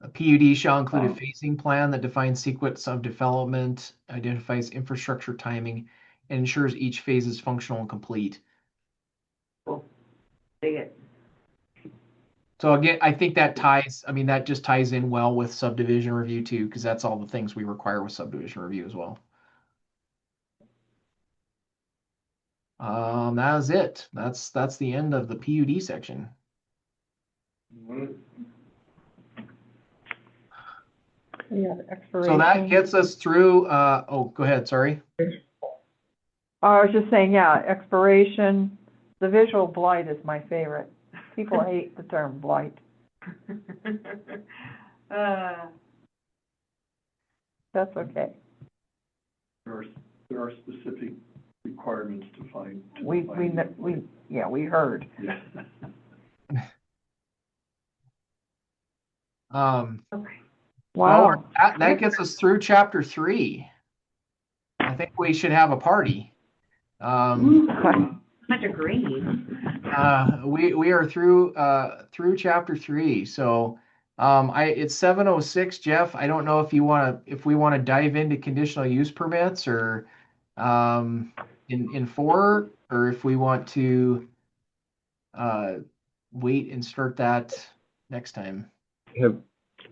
A PUD shall include a phasing plan that defines sequence of development, identifies infrastructure timing, and ensures each phase is functional and complete. Cool. Dig it. So again, I think that just ties in well with subdivision review too, because that's all the things we require with subdivision review as well. That is it. That's the end of the PUD section. Yeah, expiration. So that gets us through, go ahead, sorry. I was just saying, yeah, expiration. The visual blight is my favorite. People hate the term blight. That's okay. There are specific requirements to find. We heard. Yeah. Okay. Wow. Well, that gets us through chapter 3. I think we should have a party. Much agreed. We are through chapter 3. So it's 7:06, Jeff. I don't know if we want to dive into conditional use permits or in 4, or if we want to wait and start that next time.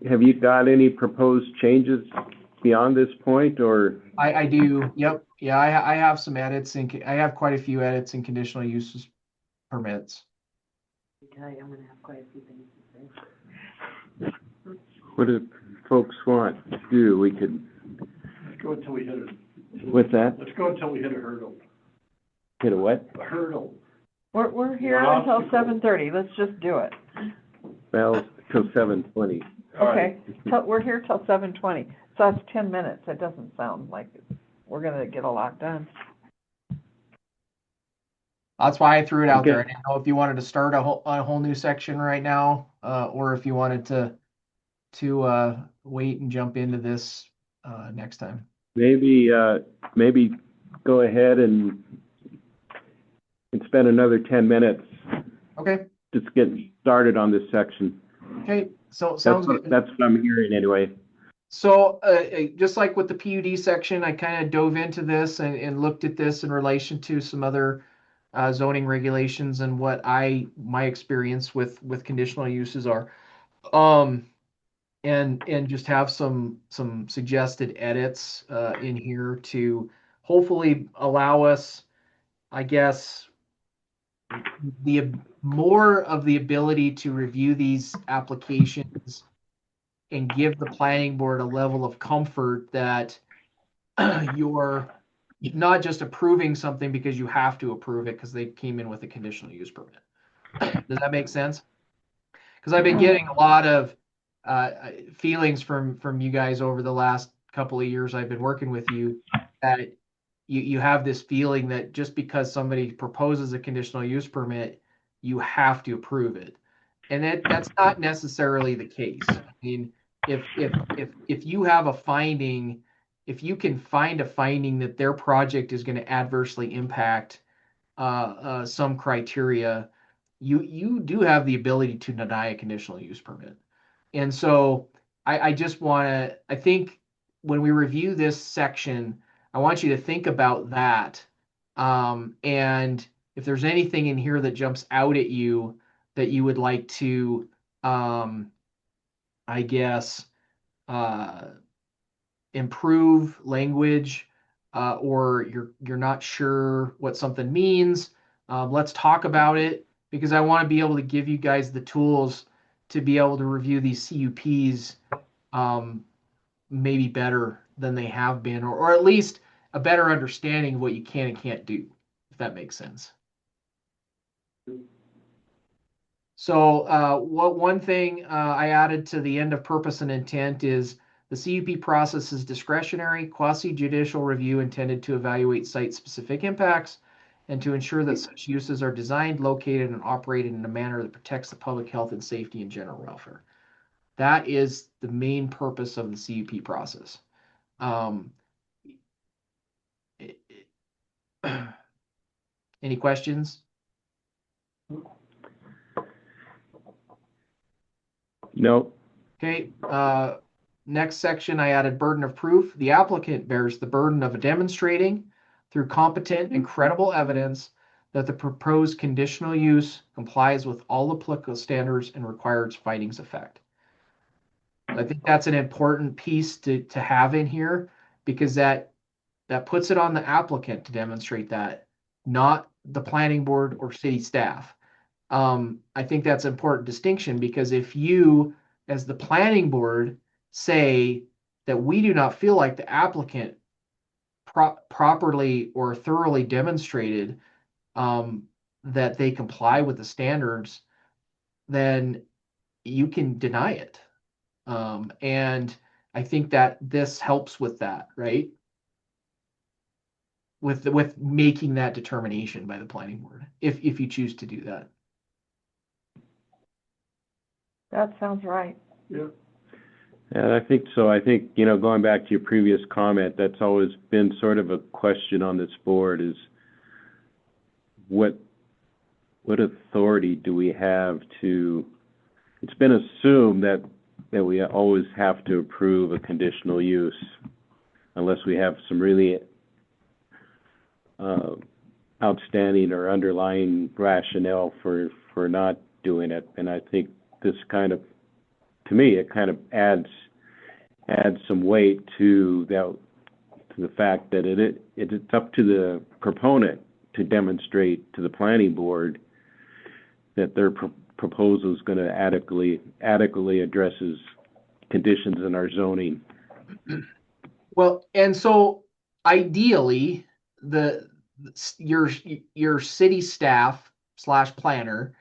Have you got any proposed changes beyond this point, or? I do. Yep. Yeah, I have some edits, and I have quite a few edits in conditional uses permits. I tell you, I'm gonna have quite a few things to say. What do folks want to do? We could. Let's go until we hit a. What's that? Let's go until we hit a hurdle. Hit a what? A hurdle. We're here until 7:30. Let's just do it. Well, till 7:20. Okay. We're here till 7:20. So that's 10 minutes. That doesn't sound like we're gonna get a lot done. That's why I threw it out there. I didn't know if you wanted to start a whole new section right now, or if you wanted to wait and jump into this next time. Maybe go ahead and spend another 10 minutes. Okay. Just getting started on this section. Okay. So sounds good. That's what I'm hearing anyway. So just like with the PUD section, I kind of dove into this and looked at this in relation to some other zoning regulations and what my experience with conditional uses are, and just have some suggested edits in here to hopefully allow us, I guess, more of the ability to review these applications and give the planning board a level of comfort that you're not just approving something because you have to approve it because they came in with a conditional use permit. Does that make sense? Because I've been getting a lot of feelings from you guys over the last couple of years I've been working with you, that you have this feeling that just because somebody proposes a conditional use permit, you have to approve it. And that's not necessarily the case. I mean, if you have a finding, if you can find a finding that their project is going to adversely impact some criteria, you do have the ability to deny a conditional use permit. And so I just want to, I think when we review this section, I want you to think about that. And if there's anything in here that jumps out at you that you would like to, I guess, improve language, or you're not sure what something means, let's talk about it, because I want to be able to give you guys the tools to be able to review these CUPs maybe better than they have been, or at least a better understanding of what you can and can't do, if that makes sense. So one thing I added to the end of purpose and intent is the CUP process is discretionary, quasi-judicial review intended to evaluate site-specific impacts and to ensure that such uses are designed, located, and operated in a manner that protects the public health and safety and general welfare. That is the main purpose of the CUP process. Any questions? No. Okay. Next section, I added burden of proof. The applicant bears the burden of demonstrating through competent and credible evidence that the proposed conditional use complies with all applicable standards and required findings of fact. I think that's an important piece to have in here, because that puts it on the applicant to demonstrate that, not the planning board or city staff. I think that's an important distinction, because if you, as the planning board, say that we do not feel like the applicant properly or thoroughly demonstrated that they comply with the standards, then you can deny it. And I think that this helps with that, right? With making that determination by the planning board, if you choose to do that. That sounds right. Yeah. And I think so. I think, going back to your previous comment, that's always been sort of a question on this board, is what authority do we have to, it's been assumed that we always have to approve a conditional use unless we have some really outstanding or underlying rationale for not doing it. And I think this kind of, to me, it kind of adds some weight to the fact that it's up to the proponent to demonstrate to the planning board that their proposal is going to adequately addresses conditions in our zoning. Well, and so ideally, your city staff / planner,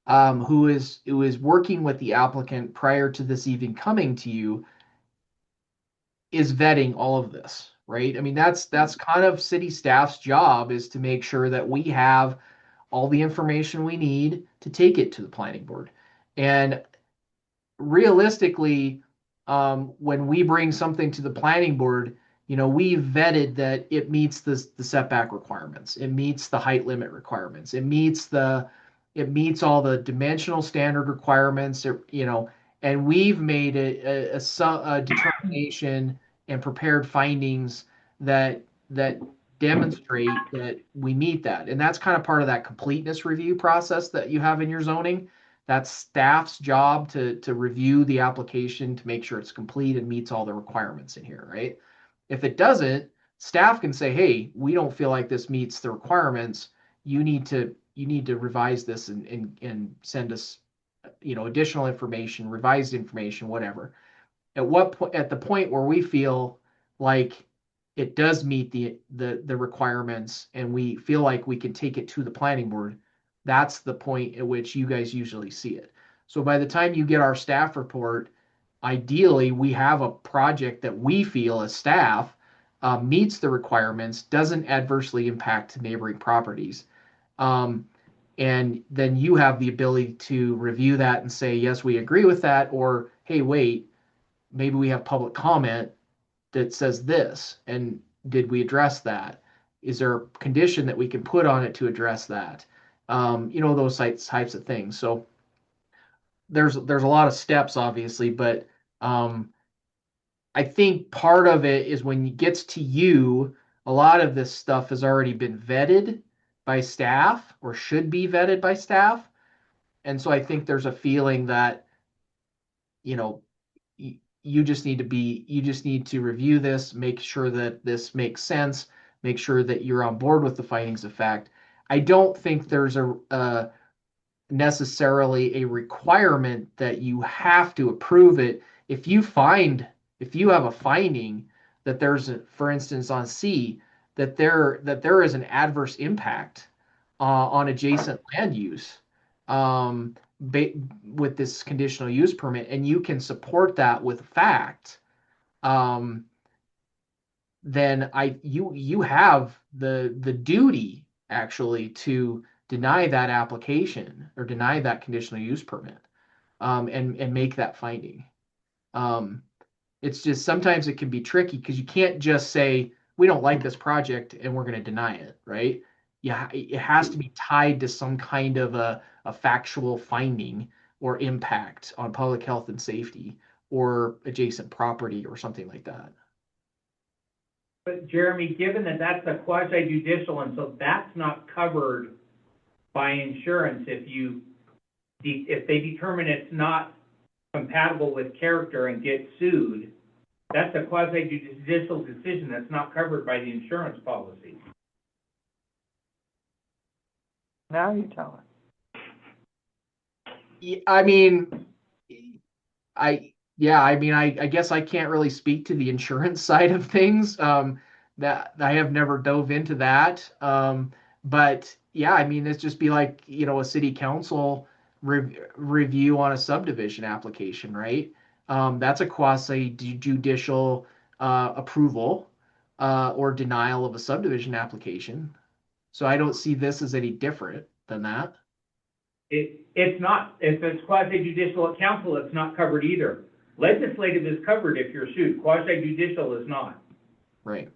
who is working with the applicant prior to this even coming to you, is vetting all of this, right? I mean, that's kind of city staff's job, is to make sure that we have all the information we need to take it to the planning board. And realistically, when we bring something to the planning board, we vetted that it meets the setback requirements, it meets the height limit requirements, it meets all the dimensional standard requirements, and we've made a determination and prepared findings that demonstrate that we meet that. And that's kind of part of that completeness review process that you have in your zoning. That's staff's job to review the application to make sure it's complete and meets all the requirements in here, right? If it doesn't, staff can say, hey, we don't feel like this meets the requirements. You need to revise this and send us, additional information, revised information, whatever. At the point where we feel like it does meet the requirements and we feel like we can take it to the planning board, that's the point at which you guys usually see it. So by the time you get our staff report, ideally we have a project that we feel as staff meets the requirements, doesn't adversely impact neighboring properties. And then you have the ability to review that and say, yes, we agree with that, or hey, wait, maybe we have public comment that says this, and did we address that? Is there a condition that we can put on it to address that? Those types of things. So there's a lot of steps, obviously, but I think part of it is when it gets to you, a lot of this stuff has already been vetted by staff, or should be vetted by staff. And so I think there's a feeling that, you know, you just need to review this, make sure that this makes sense, make sure that you're on board with the findings of fact. I don't think there's a necessarily a requirement that you have to approve it. If you have a finding that for instance, on C, that there is an adverse impact on adjacent land use, um, with this conditional use permit, and you can support that with fact, um, then you have the duty actually to deny that application or deny that conditional use permit, and make that finding. Um, it's just sometimes it can be tricky because you can't just say we don't like this project and we're going to deny it, right? Yeah, it has to be tied to some kind of a factual finding or impact on public health and safety or adjacent property or something like that. But Jeremy, given that that's a quasi judicial, and so that's not covered by insurance, if they determine it's not compatible with character and get sued, that's a quasi judicial decision that's not covered by the insurance policy. Now you tell I mean, I guess I can't really speak to the insurance side of things. That I have never dove into that. But yeah, I mean, it's just be like, a city council review on a subdivision application, right? That's a quasi judicial approval or denial of a subdivision application. So I don't see this as any different than that. It's not. If it's quasi judicial at council, it's not covered either. Legislative is covered if you're sued. Quasi judicial is not. Right.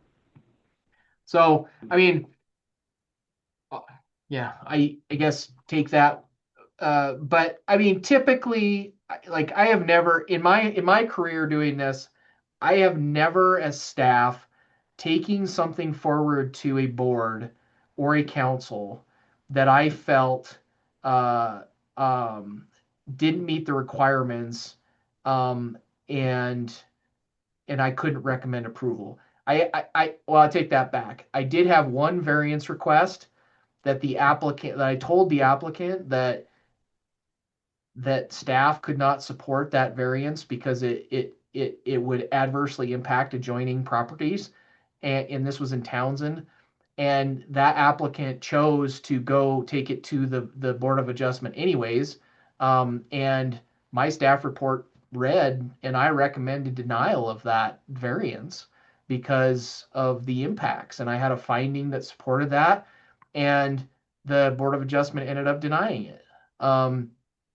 So, I mean, yeah, I guess take that. But I mean, typically, like I have never in my career doing this, I have never as staff taking something forward to a board or a council that I felt didn't meet the requirements, and I couldn't recommend approval. I'll take that back. I did have one variance request that I told the applicant that staff could not support that variance because it would adversely impact adjoining properties, and this was in Townsend, and that applicant chose to go take it to the Board of Adjustment anyways, and my staff report read, and I recommended denial of that variance because of the impacts, and I had a finding that supported that, and the Board of Adjustment ended up denying it.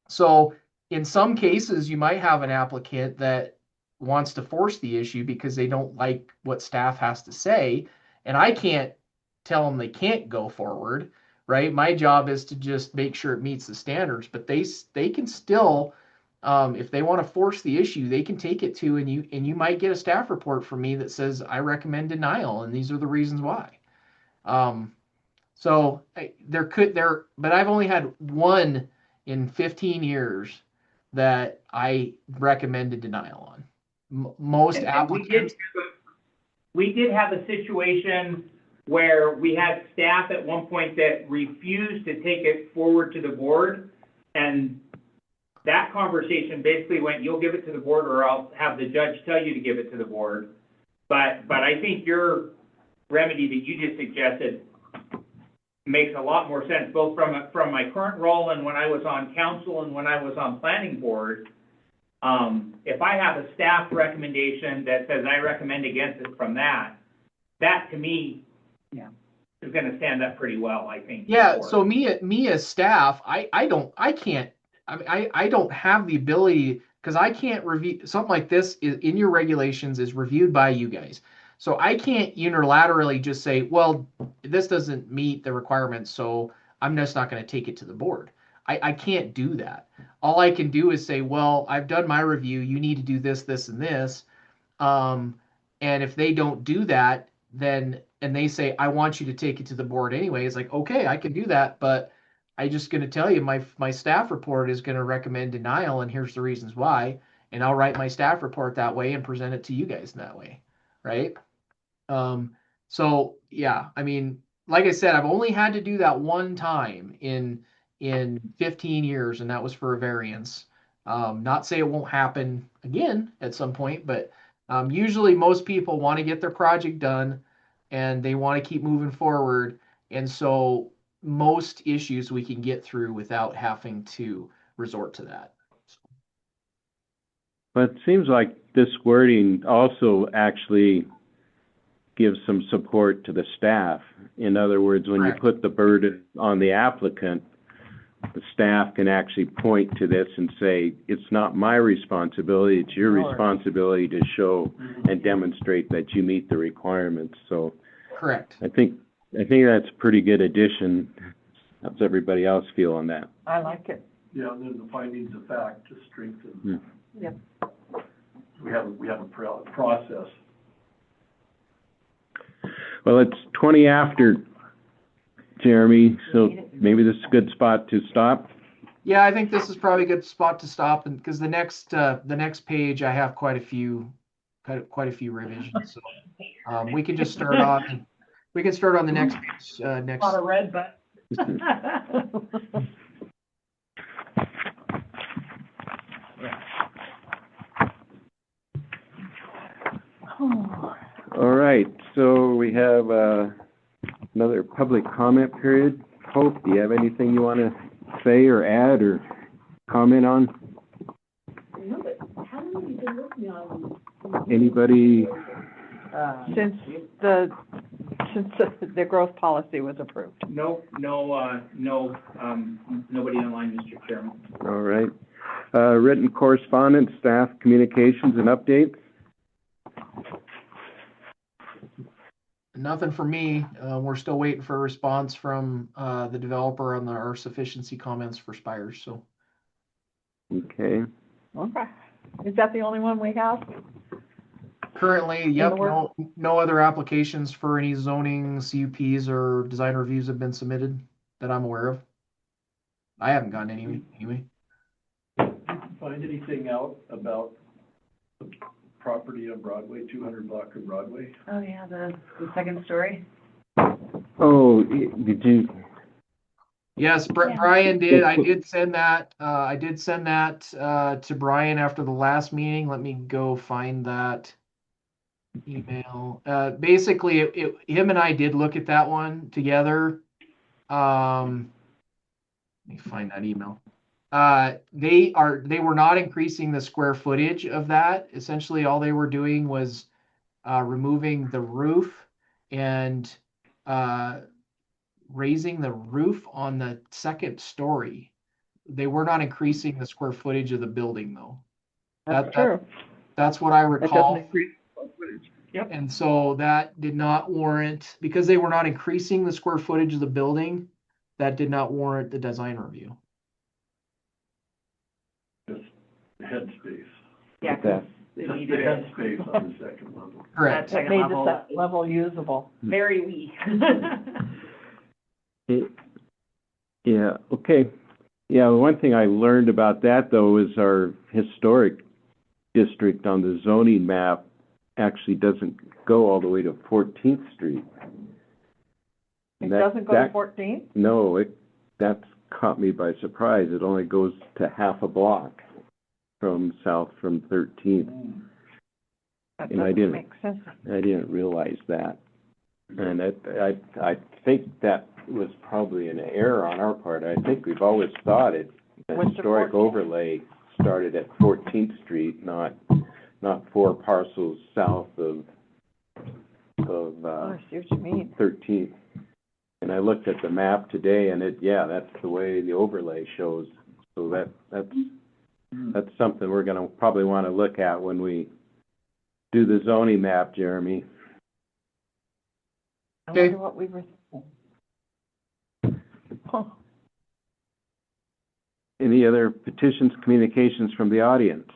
So in some cases, you might have an applicant that wants to force the issue because they don't like what staff has to say, and I can't tell them they can't go forward, right? My job is to just make sure it meets the standards, but they can still, if they want to force the issue, they can take it to, and you might get a staff report from me that says I recommend denial, and these are the reasons why. So but I've only had one in 15 years that I recommended denial on. Most applicants. We did have a situation where we had staff at one point that refused to take it forward to the board, and that conversation basically went, you'll give it to the board or I'll have the judge tell you to give it to the board. But I think your remedy that you just suggested makes a lot more sense, both from my current role and when I was on council and when I was on planning board. If I have a staff recommendation that says I recommend against it from that to me is going to stand up pretty well, I think. Yeah. So me as staff, I don't have the ability, because I can't review something like this in your regulations is reviewed by you guys. So I can't unilaterally just say, well, this doesn't meet the requirements, so I'm just not going to take it to the board. I can't do that. All I can do is say, well, I've done my review. You need to do this, this, and this. And if they don't do that, then, and they say, I want you to take it to the board anyway, it's like, okay, I can do that, but I just gonna tell you, my staff report is gonna recommend denial, and here's the reasons why. And I'll write my staff report that way and present it to you guys that way, right? So yeah, I mean, like I said, I've only had to do that one time in 15 years, and that was for a variance. Not say it won't happen again at some point, but usually most people want to get their project done and they want to keep moving forward. And so most issues we can get through without having to resort to that. But it seems like this wording also actually gives some support to the staff. In other words, when you Correct. put the burden on the applicant, the staff can actually point to this and say, it's not my responsibility, it's your responsibility to show and demonstrate that you meet the requirements. So Correct. I think that's a pretty good addition. How does everybody else feel on that? I like it. Yeah, and then the findings of fact to strengthen. Yep. We have a process. Well, it's 20 after, Jeremy, so maybe this is a good spot to stop. Yeah, I think this is probably a good spot to stop, and because the next page I have quite a few revisions. So we can just start on the next page. Next. A lot of red, but. All right, so we have another public comment period. Hope, do you have anything you want to say or add or comment on? No, but how long have you been working on? Anybody? Since the growth policy was approved. Nobody online, Mr. Chairman. All right. Written correspondence, staff communications and updates? Nothing for me. We're still waiting for a response from the developer on our sufficiency comments for Spires. So Okay. Okay. Is that the only one we have? currently, yep, no other applications for any zoning CUPs or design reviews have been submitted that I'm aware of. I haven't gotten any anyway. Did you find anything out about the property on Broadway, 200 block of Broadway? Oh, yeah, the second story. Oh, did you? Yes, Brian did. I did send that. To Brian after the last meeting. Let me go find that email. Basically, him and I did look at that one together. Let me find that email. They were not increasing the square footage of that. Essentially, all they were doing was removing the roof and raising the roof on the second story. They were not increasing the square footage of the building, though. That's true. That's what I That recall. doesn't increase square footage. Yep. And so that did not warrant, because they were not increasing the square footage of the building, that did not warrant the design review. Just the head space. Yeah, That. Just the head space on the second level. Correct. Second Made level. the level usable. Very wee. Yeah, okay. Yeah, the one thing I learned about that, though, is our historic district on the zoning map actually doesn't go all the way to 14th Street. It doesn't go to 14? No, that's caught me by surprise. It only goes to half a block from 13th. That And I doesn't didn't. make sense. I didn't realize that. And I think that was probably an error on our part. I think we've always thought the What's the historic 14th? overlay started at 14th Street, not 4 parcels south of Oh, I see what you mean. 13th. And I looked at the map today, and that's the way the overlay shows. So that's something we're gonna probably want to look at when we do the zoning map, Jeremy. I Okay. wonder what we were thinking. Huh. Any other petitions, communications from the audience?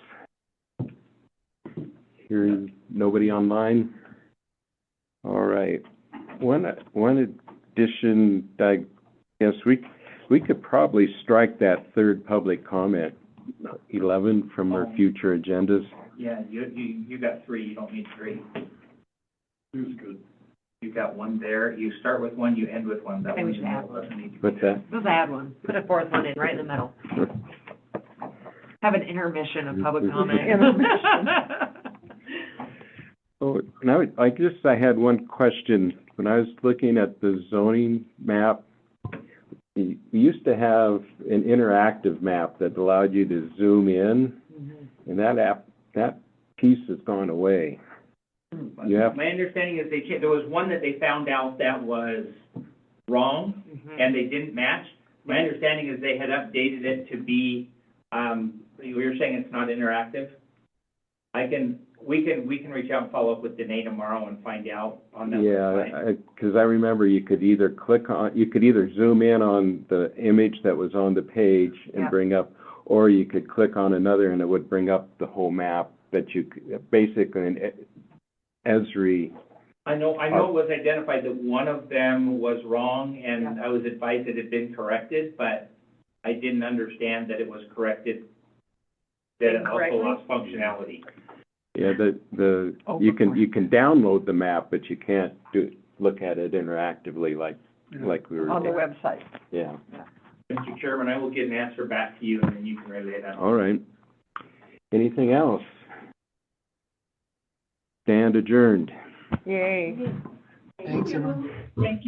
Hearing nobody online? All right. One addition, I guess we we could probably strike that third public comment, 11, from our future agendas. Yeah, you got 3, you don't need 3. It was good. You've got 1 there, you start with 1, you end with 1. That I think we one should add one. doesn't need to be What's there. that? Let's add one, put a 4th one in, right in the middle. Have an intermission of public comment. Intermission. Oh, now, I had one question. When I was looking at the zoning map, we used to have an interactive map that allowed you to zoom in, Mhm. and that piece has gone away. You have, My understanding is there was one that they found out that was wrong, Mhm. and they didn't match. My understanding is they had updated it to be, you're saying it's not interactive? We can reach out and follow up with Danae tomorrow and find out on that website. yeah, because I remember you could either zoom in on the image that was on the page and Yeah. bring up, or you could click on another and it would bring up the whole map that you could, basically an Esri. I know it was identified that one of them was wrong, and I was advised it had been corrected, but I didn't understand that it was corrected, that it also Incorrectly? lost functionality. Yeah, you can download the map, but you can't look at it interactively like we were. On the website. Yeah, Mr. Chairman, I will get an answer back to you, and then you can relay that. all right. Anything else? Stand adjourned. Yay. Thanks, everyone. Thank you.